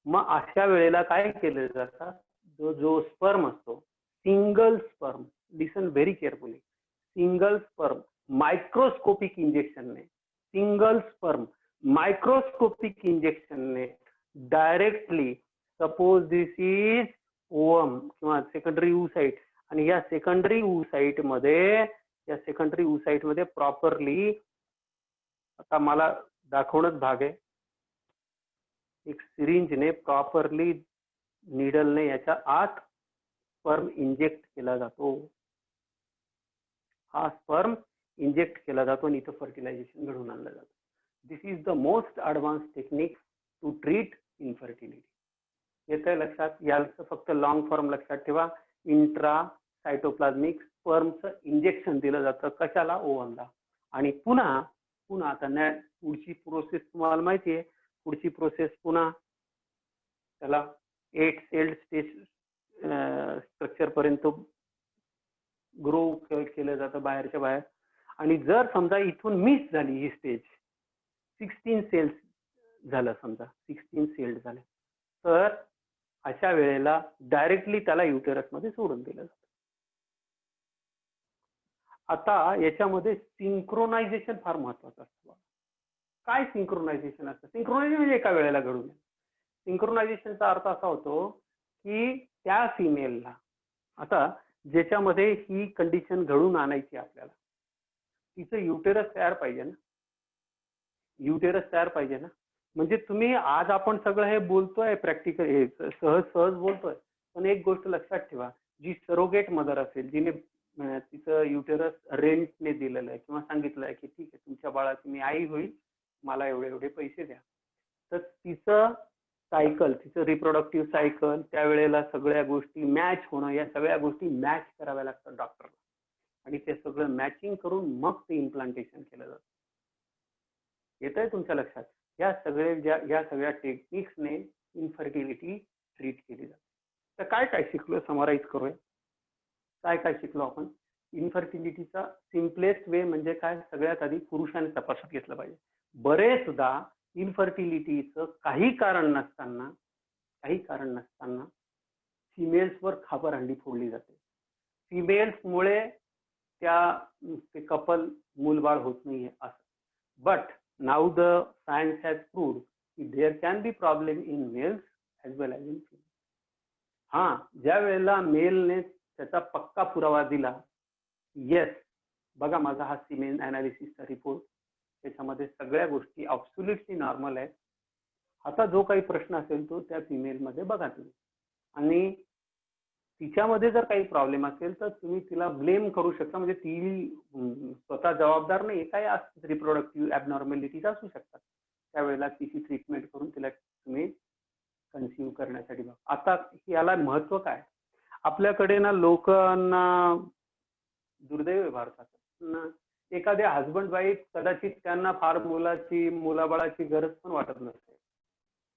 मग अशा वेळेला काय केलं जातं, जो स्पर्म असतो, single sperm, listen very carefully, single sperm microscopic इंजेक्शनने, सिंगल स्पर्म मायक्रोस्कोपिक इंजेक्शनने directly, suppose this is ovum किंवा सेकंडरी oocyte, आणि या सेकंडरी oocyte मध्ये प्रॉपरली, आता मला दाखवणंच भाग आहे, एक सिरिंजने प्रॉपरली निडलने याच्या आत स्पर्म इंजेक्ट केला जातो. हा स्पर्म इंजेक्ट केला जातो आणि इथं फर्टिलायझेशन घडवून आणलं जातं. This is the most advance technique to treat infertility. येतंय लक्षात? याचं फक्त लॉंग फॉर्म लक्षात ठेवा. इंट्रा सायटोप्लाझ्मिक स्पर्मचं इंजेक्शन दिलं जातं. कशाला? ओव्हमला. आणि पुन्हा आता पुढची प्रोसेस तुम्हाला माहिती आहे. पुढची प्रोसेस पुन्हा त्याला 8 सेल्ड स्टेज स्ट्रक्चर पर्यंत ग्रो केलं जातं बाहेरच्या बाहेर. आणि जर समजा इथून मिस झाली ही स्टेज, 16 सेल्स झालं, समजा 16 सेल्ड झाले, तर अशा वेळेला डायरेक्टली त्याला युटेरस मध्ये सोडून दिलं जातं. आता याच्यामध्ये सिंक्रोनायझेशन फार महत्वाचं असतं. काय सिंक्रोनायझेशन असतं? सिंक्रोनायझेशन म्हणजे एका वेळेला घडून. सिंक्रोनायझेशनचा अर्थ असा होतो की त्या फिमेलला, आता ज्याच्यामध्ये ही कंडिशन घडून आणायची आपल्याला, तिचं युटेरस तयार पाहिजे ना, युटेरस तयार पाहिजे ना. म्हणजे तुम्ही आज आपण सगळं हे बोलतोय, प्रॅक्टिकल हे सहज बोलतोय, पण एक गोष्ट लक्षात ठेवा, जी सरोगेट मदर असेल, जिने तिचं युटेरस रेंटने दिलेलं आहे किंवा सांगितलं आहे की ठीक आहे तुमच्या बाळाची मी आई होईल, मला एवढे पैसे द्या, तर तिचं सायकल, तिचं रिप्रोडक्टिव्ह सायकल, त्यावेळेला सगळ्या गोष्टी मॅच होणं, या सगळ्या गोष्टी मॅच कराव्या लागतात डॉक्टरला. आणि ते सगळं मॅचिंग करून मग ते इम्प्लांटेशन केलं जातं. येतंय तुमच्या लक्षात? या सगळ्या टेक्निक्सने इन्फर्टिलिटी ट्रीट केली जाते. तर काय शिकलो, समराईज करूया. काय शिकलो आपण? इन्फर्टिलिटीचा सिम्पलेस्ट वे म्हणजे काय? सगळ्यात आधी पुरुषाने तपासून घेतलं पाहिजे. बरेचदा इन्फर्टिलिटीचं काही कारण नसताना फिमेल्सवर खापरहंडी फोडली जाते. फिमेल्समुळे ते कपल मूलबाळ होत नाहीये असं. But now the science has proved की there can be problem in males as well as in females. हा, ज्या वेळेला मेलने त्याचा पक्का पुरावा दिला, येस बघा माझा हा सिमेन अनालिसिसचा रिपोर्ट, त्याच्यामध्ये सगळ्या गोष्टी ॲब्सोल्युटली नॉर्मल आहेत, आता जो काही प्रश्न असेल तो त्या फिमेलमध्ये बघा तुम्ही, आणि तिच्यामध्ये जर काही प्रॉब्लेम असेल तर तुम्ही तिला ब्लेम करू शकता. म्हणजे ती स्वतः जबाबदार नाही, काही रिप्रोडक्टिव्ह ॲबनॉर्मॅलिटीज असू शकतात, त्यावेळेला तिची ट्रीटमेंट करून तिला तुम्ही कन्सिव्ह करण्यासाठी बघा. आता याला महत्व काय? आपल्याकडे ना लोकांना दुर्दैव आहे भारतात, एखाद्या हजबंड वाईफ कदाचित त्यांना फार मुलाबाळाची गरज पण वाटत नसते,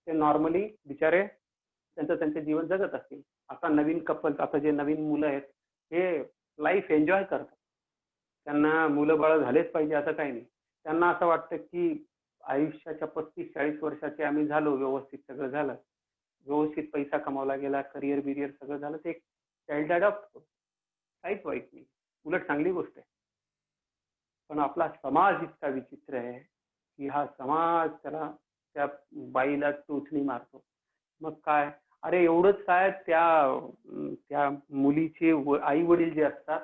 ते नॉर्मली बिचारे त्यांचं जीवन जगत असतील. आता नवीन कपल, आता जे नवीन मुलं आहेत हे लाईफ एन्जॉय करतात, त्यांना मुलं बाळ झालेच पाहिजे असं काही नाही. त्यांना असं वाटतं की आयुष्याच्या 35-40 वर्षाचे आम्ही झालो, व्यवस्थित सगळं झालं, व्यवस्थित पैसा कमावला गेला, करिअर बिरियर सगळं झालं, ते एक चाइल्ड अडॉप्ट करतो, काहीच वाईट नाही, उलट चांगली गोष्ट आहे. पण आपला समाज इतका विचित्र आहे की हा समाज त्या बाईला टोचणी मारतो. मग काय, अरे एवढंच काय, त्या मुलीचे आई वडील जे असतात,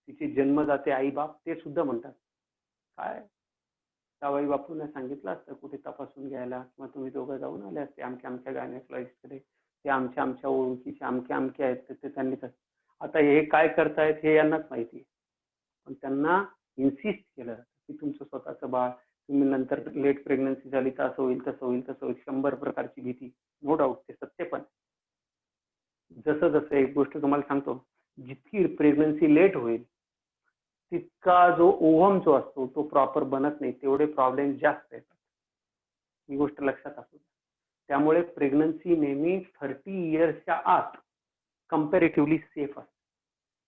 तिचे जन्मदाते आई बाप, ते सुद्धा म्हणतात काय जावई बापूंना सांगितलं असतं कुठे तपासून घ्यायला, किंवा तुम्ही दोघं जाऊन आले असते आमच्या गायनेकोलॉजिस्टकडे, ते आमच्या ओळखीचे आमके आहेत, ते त्यांनी. आता हे काय करतायत हे यांनाच माहिती, पण त्यांना इन्सिस्ट केलं की तुमचं स्वतःचं बाळ, तुम्ही नंतर लेट प्रेग्नन्सी झाली तर असं होईल तसं होईल 100 प्रकारची भीती. नो डाऊट ते सत्य, पण जसं एक गोष्ट तुम्हाला सांगतो, जितकी प्रेग्नन्सी लेट होईल तितका जो ओव्हम जो असतो तो प्रॉपर बनत नाही, तेवढे प्रॉब्लेम जास्त येतात. ही गोष्ट लक्षात असू. त्यामुळे प्रेग्नन्सी नेहमी 30 इयर्सच्या आत कम्पॅरेटिव्हली सेफ असतं.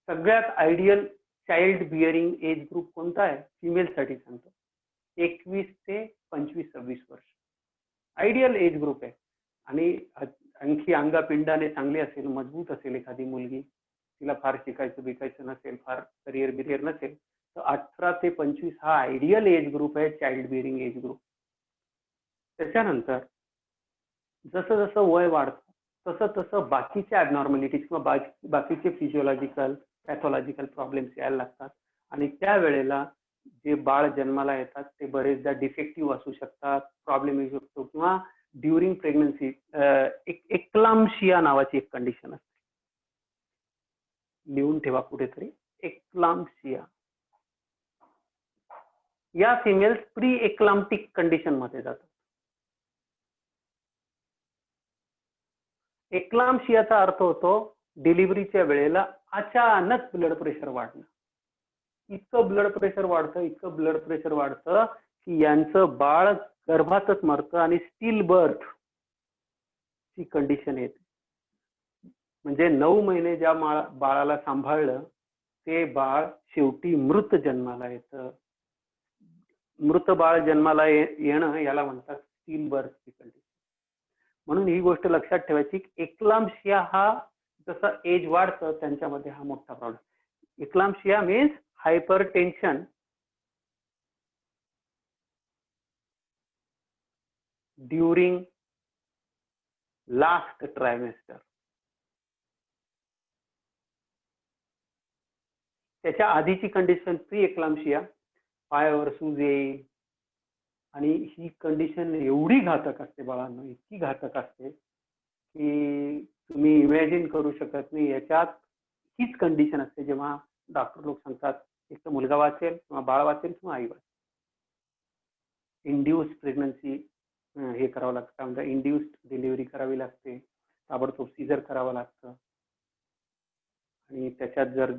सगळ्यात ideal child bearing age group कोणता आहे? फिमेलसाठी सांगतो, 21 ते 25-26 वर्ष आयडियल एज ग्रुप आहे. आणि आणखी अंगापिंडाने चांगली असेल, मजबूत असेल एखादी मुलगी, तिला फार शिकायचं बिकायचं नसेल, फार करिअर नसेल, तर 18 ते 25 हा आयडियल एज ग्रुप आहे, चाइल्ड बिअरिंग एज ग्रुप. त्याच्यानंतर जसं जसं वय वाढतं तसं तसं बाकीच्या ॲबनॉर्मॅलिटीज किंवा बाकीचे फिजिओलॉजिकल पॅथॉलॉजिकल प्रॉब्लेम्स यायला लागतात. आणि त्यावेळेला जे बाळ जन्माला येतात ते बरेचदा डिफेक्टिव्ह असू शकतात, प्रॉब्लेम येऊ शकतो. किंवा ड्युरिंग प्रेग्नन्सी एक्लाम्शिया नावाची एक कंडिशन असते, लिहून ठेवा कुठेतरी, एक्लाम्शिया. या फिमेल्स प्री एक्लाम्प्टिक कंडिशन मध्ये जातात. एक्लाम्शियाचा अर्थ होतो डिलिव्हरीच्या वेळेला अचानक ब्लड प्रेशर वाढणं. इतकं ब्लड प्रेशर वाढतं की यांचं बाळ गर्भातच मरतं आणि स्टिल बर्थ ची कंडिशन येते. म्हणजे 9 महिने ज्या बाळाला सांभाळलं ते बाळ शेवटी मृत जन्माला येतं. मृत बाळ जन्माला येणं याला म्हणतात स्टिल बर्थची कंडिशन. म्हणून ही गोष्ट लक्षात ठेवायची की एक्लाम्शिया हा जसं एज वाढतं त्यांच्यामध्ये हा मोठा problem. Eclampsia means hypertension during last trimester. त्याच्या आधीची कंडिशन प्री एक्लाम्शिया, पायावर सूज येईल. आणि ही कंडिशन एवढी घातक असते बाळांना, इतकी घातक असते की तुम्ही इमॅजिन करू शकत नाही. याच्यात हीच कंडिशन असते जेव्हा डॉक्टर लोक सांगतात एक तर मुलगा वाचेल किंवा बाळ वाचेल किंवा आई वाचेल. इंड्युस्ड प्रेग्नन्सी हे करावं लागतं, काय म्हणतात, इंड्युस्ड डिलिव्हरी करावी लागते, ताबडतोब सीझर करावं लागतं. आणि त्याच्यात जर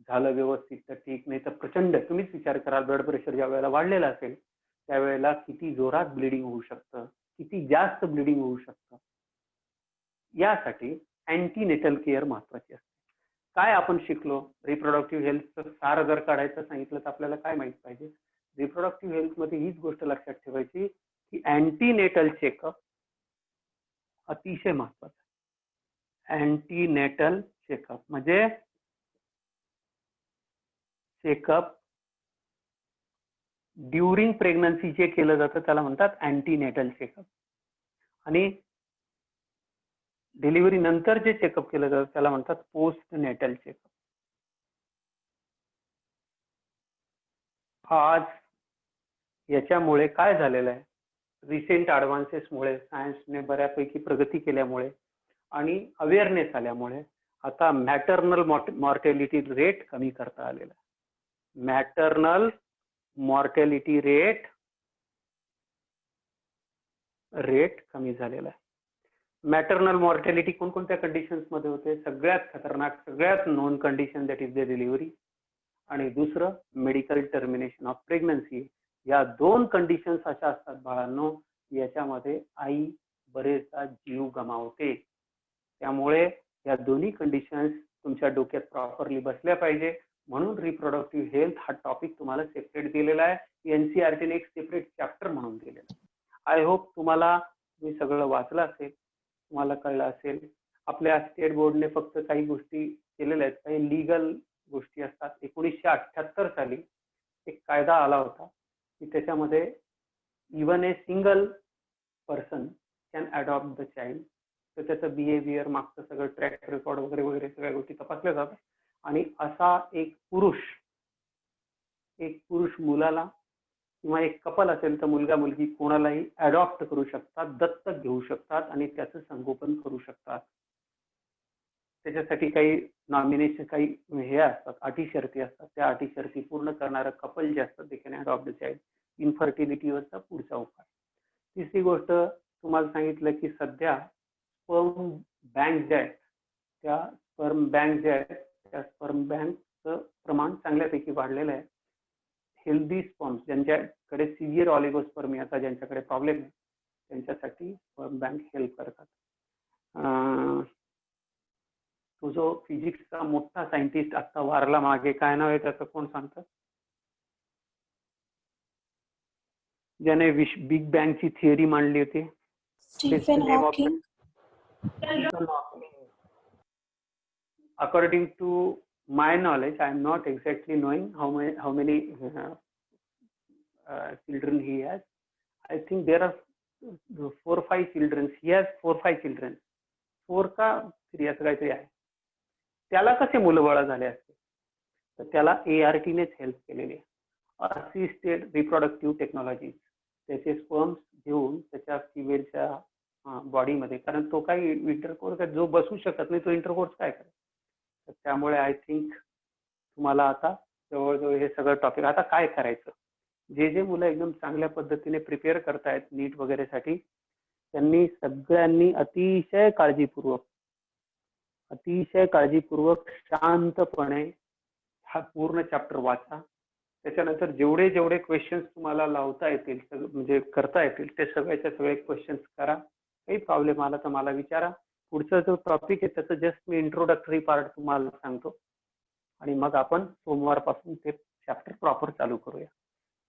झालं व्यवस्थित तर ठीक, नाही तर प्रचंड, तुम्हीच विचार कराल ब्लड प्रेशर ज्या वेळेला वाढलेलं असेल त्यावेळेला किती जोरात ब्लिडिंग होऊ शकतं, किती जास्त ब्लिडिंग होऊ शकतं. यासाठी अँटीनेटल केअर महत्वाची असते. काय आपण शिकलो? रिप्रोडक्टिव्ह हेल्थचं सार जर काढायचं सांगितलं तर आपल्याला काय माहित पाहिजे? रिप्रोडक्टिव्ह हेल्थ मध्ये हीच गोष्ट लक्षात ठेवायची की अँटीनेटल चेकअप अतिशय महत्वाचं आहे. अँटीनेटल चेकअप म्हणजे चेकअप ड्युरिंग प्रेग्नन्सी जे केलं जातं त्याला म्हणतात अँटीनेटल चेकअप. आणि डिलिव्हरी नंतर जे चेकअप केलं जातं त्याला म्हणतात पोस्ट नेटल चेकअप. आज याच्यामुळे काय झालेलं आहे, रिसेंट ॲडव्हान्सेसमुळे, सायन्सने बऱ्यापैकी प्रगती केल्यामुळे आणि अवेअरनेस आल्यामुळे आता मॅटर्नल मॉर्टॅलिटी रेट कमी करता आलेला आहे. मॅटर्नल मॉर्टॅलिटी रेट कमी झालेला आहे. मॅटर्नल मॉर्टॅलिटी कोणकोणत्या कंडिशन्स मध्ये होते? सगळ्यात खतरनाक, सगळ्यात non condition that is the delivery, आणि दुसरं मेडिकल टर्मिनेशन ऑफ प्रेग्नन्सी. या 2 कंडिशन्स अशा असतात बाळांनो, याच्यामध्ये आई बरेचदा जीव गमावते. त्यामुळे या दोन्ही कंडिशन्स तुमच्या डोक्यात प्रॉपरली बसल्या पाहिजे. म्हणून रिप्रोडक्टिव्ह हेल्थ हा टॉपिक तुम्हाला सेपरेट दिलेला आहे, एनसीईआरटीने एक सेपरेट चॅप्टर म्हणून दिलेला आहे. आय होप तुम्हाला मी सगळं वाचलं असेल, तुम्हाला कळलं असेल. आपल्या स्टेट बोर्डने फक्त काही गोष्टी केलेल्या आहेत, काही लिगल गोष्टी असतात. 1978 साली एक कायदा आला होता की त्याच्यामध्ये even a single person can adopt the child. तर त्याचं बिहेवियर, मागचं सगळं ट्रॅक रेकॉर्ड वगैरे वगैरे सगळ्या गोष्टी तपासल्या जातात. आणि असा एक पुरुष मुलाला किंवा एक कपल असेल तर मुलगा मुलगी कोणालाही अडॉप्ट करू शकतात, दत्तक घेऊ शकतात आणि त्याचं संगोपन करू शकतात. त्याच्यासाठी काही नॉमिनेशन, काही हे असतात, अटी शर्ती असतात. त्या अटी शर्ती पूर्ण करणारं कपल जे असतात ते कॅन अडॉप्ट द चाइल्ड. इन्फर्टिलिटीवरचा पुढचा उपाय. तिसरी गोष्ट तुम्हाला सांगितलं की सध्या स्पर्म बँक ज्या आहेत त्या स्पर्म बँकचं प्रमाण चांगल्यापैकी वाढलेलं आहे. हेल्दी स्पर्म ज्यांच्याकडे सिव्हिअर ऑलिगोस्पर्मियाचा ज्यांच्याकडे प्रॉब्लेम आहे त्यांच्यासाठी स्पर्म बँक हेल्प करतात. तो जो फिजिक्सचा मोठा सायंटिस्ट आता वारला मागे, काय नाव आहे त्याचं, कोण सांगतं? ज्याने बिग बँगची थिअरी मांडली होती. Stephen Hawking. According to my knowledge, I am not exactly knowing how many children he has. I think there are 4 or 5 children. He has 4 or 5 children. 4 का 3 असं काहीतरी आहे. त्याला कसे मुलंबाळ झाले असते? तर त्याला ART नेच हेल्प केलेली आहे. Assisted reproductive technology. त्याचे स्पर्म्स घेऊन त्याच्या फिमेलच्या बॉडीमध्ये, कारण तो काही इंटरकोर्स जो बसू शकत नाही तो इंटरकोर्स काय करेल. तर त्यामुळे आय थिंक तुम्हाला आता जवळजवळ हे सगळं टॉपिक. आता काय करायचं, जे मुलं एकदम चांगल्या पद्धतीने प्रिपेअर करतायत नीट वगैरेसाठी, त्यांनी सगळ्यांनी अतिशय काळजीपूर्वक शांतपणे हा पूर्ण चॅप्टर वाचा. त्याच्यानंतर जेवढे क्वेश्चन्स तुम्हाला लावता येतील, म्हणजे करता येतील, ते सगळ्याच्या सगळे क्वेश्चन्स करा. काही प्रॉब्लेम आला तर मला विचारा. पुढचा जो टॉपिक आहे त्याचं जस्ट मी इंट्रोडक्टरी पार्ट तुम्हाला सांगतो आणि मग आपण सोमवारपासून ते चॅप्टर प्रॉपर चालू करूया.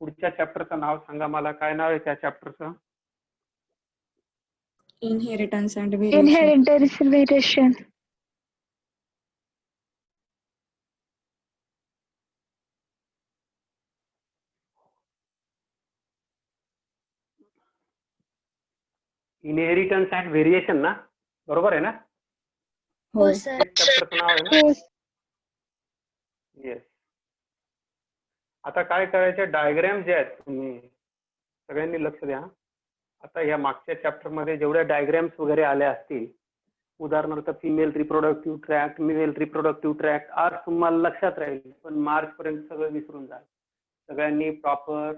पुढच्या चॅप्टरचं नाव सांगा मला, काय नाव आहे त्या चॅप्टरचं? Inheritance and variation. Inheritance and variation. Inheritance and variation ना, बरोबर आहे ना? हो. चॅप्टरचं नाव आहे ना? हो. येस. आता काय करायचे, डायग्राम जे आहेत, तुम्ही सगळ्यांनी लक्ष द्या. आता या मागच्या चॅप्टर मध्ये जेवढ्या डायग्राम्स वगैरे आल्या असतील, उदाहरणार्थ female reproductive tract, male reproductive tract, आज तुम्हाला लक्षात राहील, पण मार्च पर्यंत सगळं विसरून जाल. सगळ्यांनी प्रॉपर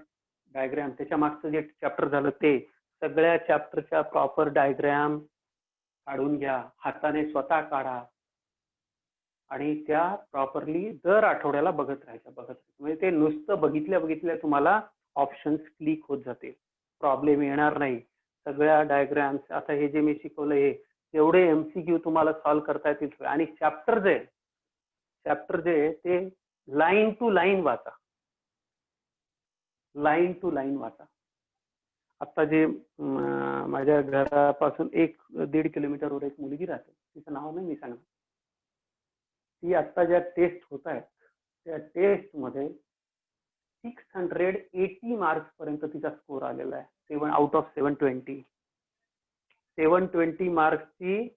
डायग्राम, त्याच्या मागचं जे चॅप्टर झालं ते सगळ्या चॅप्टरच्या प्रॉपर डायग्राम काढून घ्या, हाताने स्वतः काढा आणि त्या प्रॉपरली दर आठवड्याला बघत राहायचं. म्हणजे ते नुसतं बघितल्या तुम्हाला ऑप्शन्स क्लिक होत जाते, प्रॉब्लेम येणार नाही. सगळ्या डायग्राम्स, आता हे जे मी शिकवलं हे तेवढे MCQ तुम्हाला सॉल्व्ह करता येतील. आणि चॅप्टर जे ते लाईन टू लाईन वाचा. आता जे माझ्या घरापासून 1-1.5 किलोमीटरवर एक मुलगी राहते, तिचं नाव नाही मी सांगणार. ती आता ज्या टेस्ट होत आहेत त्या टेस्टमध्ये 680 मार्क्स पर्यंत तिचा स्कोर आलेला आहे. 7 आउट ऑफ 720. 720 मार्क्सची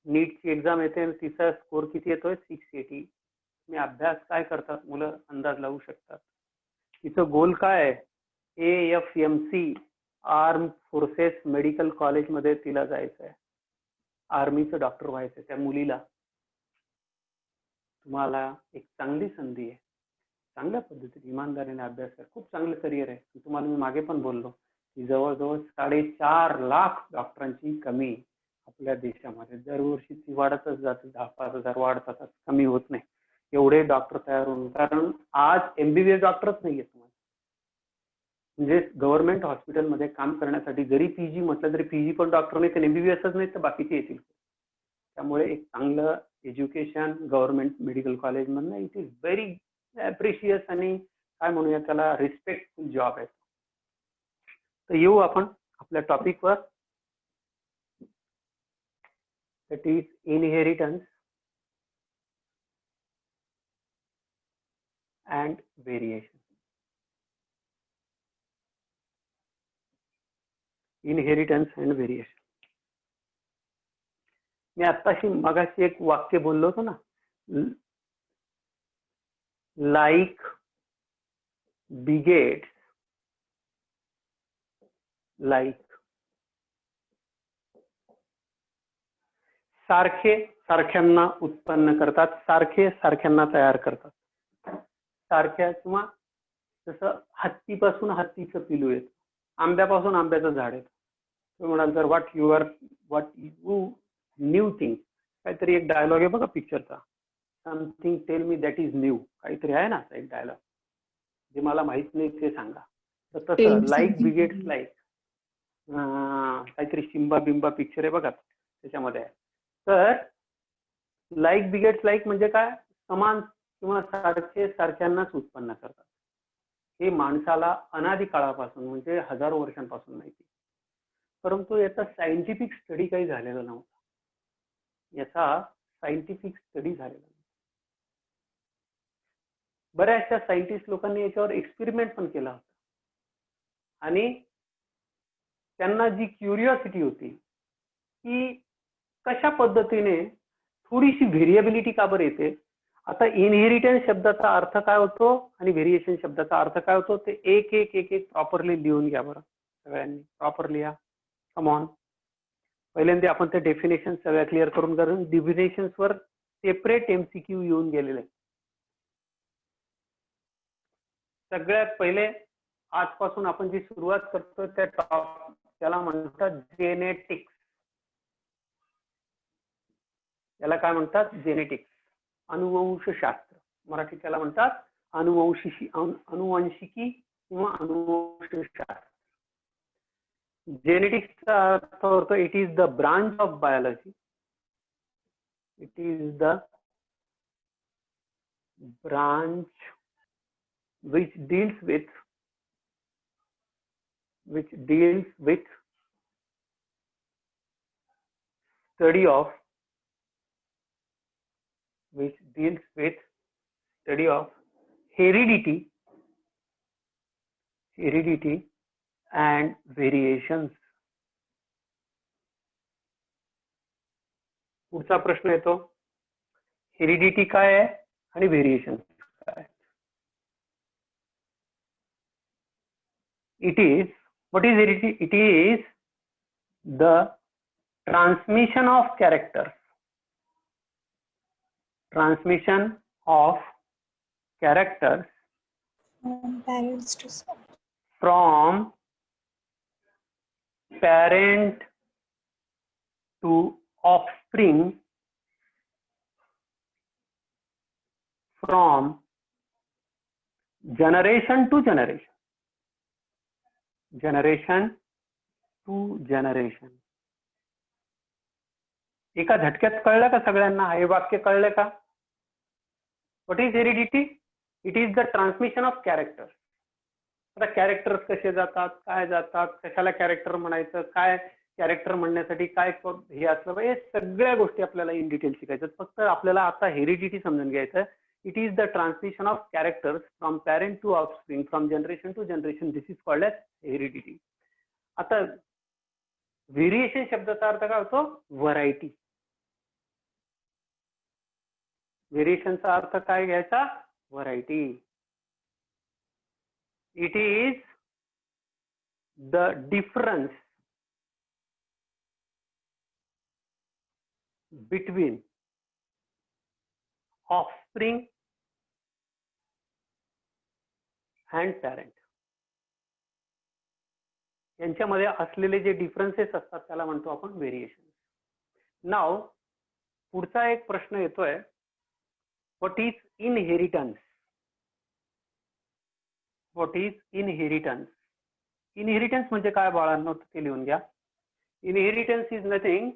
नीटची एक्झाम येते आणि तिचा स्कोर किती येतोय? 680. मी अभ्यास काय करतात मुलं अंदाज लावू शकतात. तिचं गोल काय आहे? AFMC आर्म फोर्सेस मेडिकल कॉलेजमध्ये तिला जायचं आहे. आर्मीचं डॉक्टर व्हायचं आहे त्या मुलीला. तुम्हाला एक चांगली संधी आहे. चांगल्या पद्धतीने इमानदारीने अभ्यास करा. खूप चांगलं करिअर आहे. तुम्हाला मी मागे पण बोललो की जवळजवळ 4.5 लाख डॉक्टरांची कमी आपल्या देशामध्ये दरवर्षी ती वाढतच जाते. 10-5 हजार वाढतात, कमी होत नाही. एवढे डॉक्टर तयार होऊन, कारण आज MBBS डॉक्टरच नाहीये तुम्हाला. म्हणजे गव्हर्नमेंट हॉस्पिटलमध्ये काम करण्यासाठी जरी PG म्हटलं तरी PG पण डॉक्टर नाही, तर MBBSच नाही तर बाकीचे येतील. त्यामुळे एक चांगलं एज्युकेशन गव्हर्नमेंट मेडिकल कॉलेजमधनं इट इज व्हेरी अप्रिशियस आणि काय म्हणूया त्याला रिस्पेक्टफुल जॉब आहे. तर येऊ आपण आपल्या टॉपिकवर. That is inheritance and variation. Inheritance and variation. मी आत्ताशी मगाशी एक वाक्य बोललो होतो ना, लाईक बिगेट्स लाईक. सारखे सारख्यांना उत्पन्न करतात, सारखे सारख्यांना तयार करतात. सारख्या किंवा जसं हत्तीपासून हत्तीचं पिलू येतं, आंब्यापासून आंब्याचं झाड येतं. तुम्ही म्हणाल तर व्हॉट यू न्यू थिंग, काहीतरी एक डायलॉग आहे बघा पिक्चरचा, something tell me that is new, काहीतरी आहे ना एक डायलॉग, जे मला माहित नाही ते सांगा. तर तसं लाईक बिगेट्स लाईक, काहीतरी शिंबा बिंबा पिक्चर आहे बघा त्याच्यामध्ये आहे. तर लाईक बिगेट्स लाईक म्हणजे काय? समान किंवा सारखे सारख्यांनाच उत्पन्न करतात. हे माणसाला अनादी काळापासून म्हणजे हजारो वर्षांपासून माहिती, परंतु याचा सायंटिफिक स्टडी काही झालेला नव्हता. याचा सायंटिफिक स्टडी झालेला नव्हता. बऱ्याचशा सायंटिस्ट लोकांनी याच्यावर एक्सपेरिमेंट पण केला होता आणि त्यांना जी क्युरिओसिटी होती की कशा पद्धतीने थोडीशी व्हेरिएबिलिटी का बरं येते. आता इनहेरिटन्स शब्दाचा अर्थ काय होतो आणि व्हेरिएशन शब्दाचा अर्थ काय होतो ते एक एक एक एक प्रॉपरली लिहून घ्या बरं सगळ्यांनी. प्रॉपर लिहा. Come on. पहिल्यांदा आपण ते डेफिनेशन सगळ्या क्लिअर करून करून डेफिनेशन्स वर सेपरेट एमसीक्यू येऊन गेलेले. सगळ्यात पहिले आजपासून आपण जी सुरुवात करतो त्याला म्हणतात जेनेटिक्स. याला काय म्हणतात? जेनेटिक्स. अनुवंशशास्त्र. मराठीत त्याला म्हणतात अनुवंशिकी किंवा अनुवंशशास्त्र. जेनेटिक्सचा अर्थ होतो it is the branch of biology. It is the branch which deals with study of heredity and variations. पुढचा प्रश्न येतो हेरिडिटी काय आहे आणि व्हेरिएशन काय? It is, what is heredity? It is the transmission of characters. Transmission of characters From parents to son. from parent to offspring, from generation to generation. Generation to generation. एका झटक्यात कळलं का सगळ्यांना? हे वाक्य कळलं का? What is heredity? It is the transmission of character. आता कॅरेक्टर्स कसे जातात, काय जातात, कशाला कॅरेक्टर म्हणायचं, काय कॅरेक्टर म्हणण्यासाठी काय हे असलं पाहिजे, सगळ्या गोष्टी आपल्याला इन डिटेल शिकायचं. फक्त आपल्याला आता हेरिडिटी समजून घ्यायचं. It is the transmission of characters from parent to offspring, from generation to generation. This is called as heredity. आता व्हेरिएशन शब्दाचा अर्थ काय होतो? व्हरायटी. व्हेरिएशनचा अर्थ काय घ्यायचा? Variety. It is the difference between offspring and parent. यांच्यामध्ये असलेले जे डिफरन्सेस असतात त्याला म्हणतो आपण व्हेरिएशन. नाव पुढचा एक प्रश्न येतोय, what is inheritance? What is inheritance? Inheritance म्हणजे काय बाळांनो ते लिहून घ्या. Inheritance is nothing.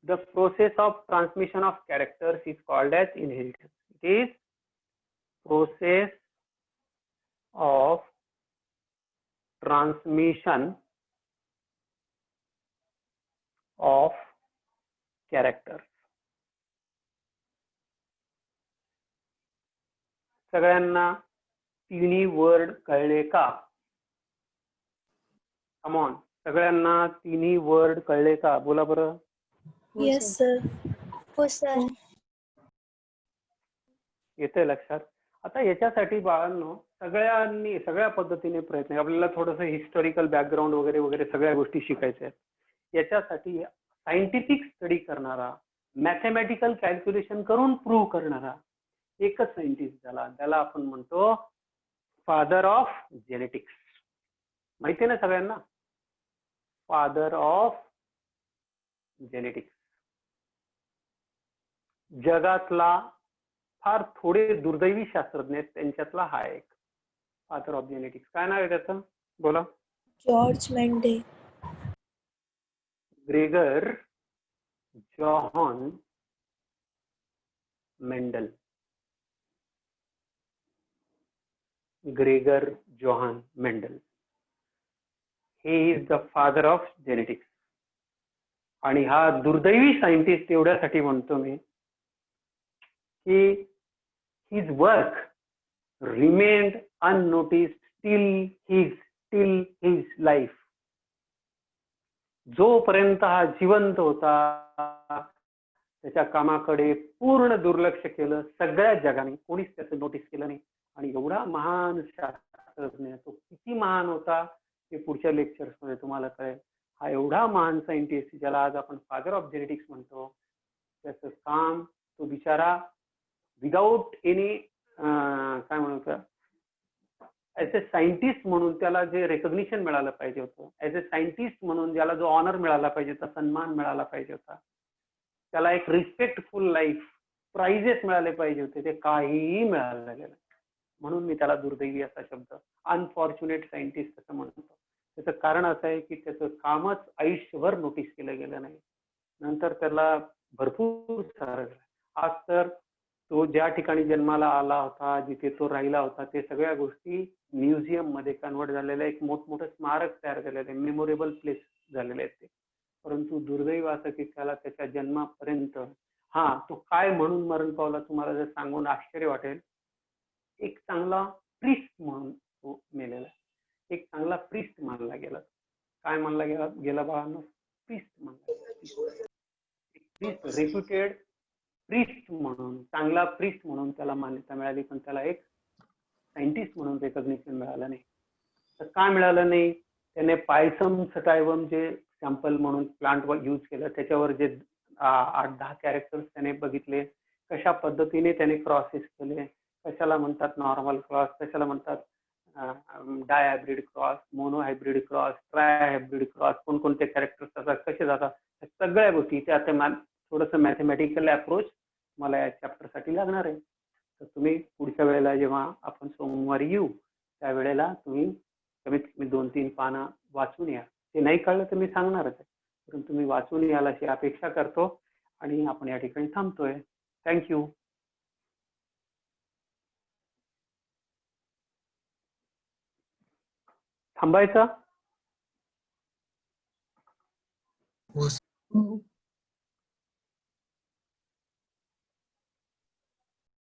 The process of transmission of characters is called as inheritance. It is process of transmission of characters. सगळ्यांना तिन्ही वर्ड कळले का? Come on. सगळ्यांना तिन्ही वर्ड कळले का? बोला बरं. Yes, sir. हो सर. येतंय लक्षात? आता याच्यासाठी बाळांनो सगळ्यांनी सगळ्या पद्धतीने प्रयत्न, आपल्याला थोडंसं हिस्टॉरिकल बॅकग्राऊंड वगैरे वगैरे सगळ्या गोष्टी शिकायच्या आहेत. याच्यासाठी सायंटिफिक स्टडी करणारा, मॅथमॅटिकल कॅल्क्युलेशन करून प्रूव्ह करणारा एकच सायंटिस्ट झाला, त्याला आपण म्हणतो फादर ऑफ जेनेटिक्स. माहिती आहे ना सगळ्यांना? Father of genetics. जगातला फार थोडे दुर्दैवी शास्त्रज्ञ आहेत, त्यांच्यातला हा एक फादर ऑफ जेनेटिक्स. काय नाव आहे त्याचं? बोला. George Mendel. Gregor John Mendel. Gregor Johan Mendel. He is the father of genetics. आणि हा दुर्दैवी सायंटिस्ट एवढ्यासाठी म्हणतो मी की his work remained unnoticed till his life. जोपर्यंत हा जिवंत होता त्याच्या कामाकडे पूर्ण दुर्लक्ष केलं सगळ्या जगाने, कोणीच त्याचं नोटीस केलं नाही. आणि एवढा महान शास्त्रज्ञ, तो किती महान होता हे पुढच्या लेक्चर्स मध्ये तुम्हाला कळेल. हा एवढा महान सायंटिस्ट ज्याला आज आपण फादर ऑफ जेनेटिक्स म्हणतो, त्याचं काम, तो बिचारा विदाऊट एनी काय म्हणतो, ऍज ए सायंटिस्ट म्हणून त्याला जे रेकॉग्निशन मिळालं पाहिजे होतं, ऍज ए सायंटिस्ट म्हणून ज्याला जो ऑनर मिळाला पाहिजे होता, सन्मान मिळाला पाहिजे होता, त्याला एक रिस्पेक्टफुल लाईफ, प्राइजेस मिळाले पाहिजे होते, ते काहीही मिळालं गेलं. म्हणून मी त्याला दुर्दैवी असा शब्द, अनफॉर्च्युनेट सायंटिस्ट असं म्हणतो. त्याचं कारण असं आहे की त्याचं कामच आयुष्यभर नोटीस केलं गेलं नाही. नंतर त्याला भरपूर सारं. आज तर तो ज्या ठिकाणी जन्माला आला होता, जिथे तो राहिला होता, ते सगळ्या गोष्टी म्युझियम मध्ये कन्वर्ट झालेल्या, एक मोठमोठं स्मारक तयार झालेलं आहे, मेमोरेबल प्लेस झालेले आहेत ते. परंतु दुर्दैव असं की त्याला त्याच्या जन्मापर्यंत, तो काय म्हणून मरण पावला तुम्हाला जर सांगून आश्चर्य वाटेल, एक चांगला प्रिस्ट म्हणून तो मेलेला. एक चांगला प्रिस्ट मानला गेला. काय मानला गेला बाळांनो? प्रिस्ट मानला गेला. रेप्युटेड प्रिस्ट म्हणून, चांगला प्रिस्ट म्हणून त्याला मान्यता मिळाली, पण त्याला एक सायंटिस्ट म्हणून रेकॉग्निशन मिळालं नाही. तर का मिळालं नाही? त्याने पायसम सटायवम जे सॅम्पल म्हणून प्लांट यूज केलं, त्याच्यावर जे 8-10 कॅरेक्टर्स त्याने बघितले, कशा पद्धतीने त्याने क्रॉसेस केले, कशाला म्हणतात नॉर्मल क्रॉस, कशाला म्हणतात dihybrid cross, monohybrid cross, trihybrid cross, कोणकोणते कॅरेक्टर्स असतात, कसे जातात, सगळ्या गोष्टी त्या थोडंसं मॅथमॅटिकल अप्रोच मला या चॅप्टरसाठी लागणार आहे. तर तुम्ही पुढच्या वेळेला जेव्हा आपण सोमवारी येऊ त्यावेळेला तुम्ही कमीत कमी 2-3 पानं वाचून या. ते नाही कळलं तर मी सांगणारच आहे, परंतु तुम्ही वाचून याल अशी अपेक्षा करतो आणि आपण या ठिकाणी थांबतोय. थँक्यू. थांबायचं.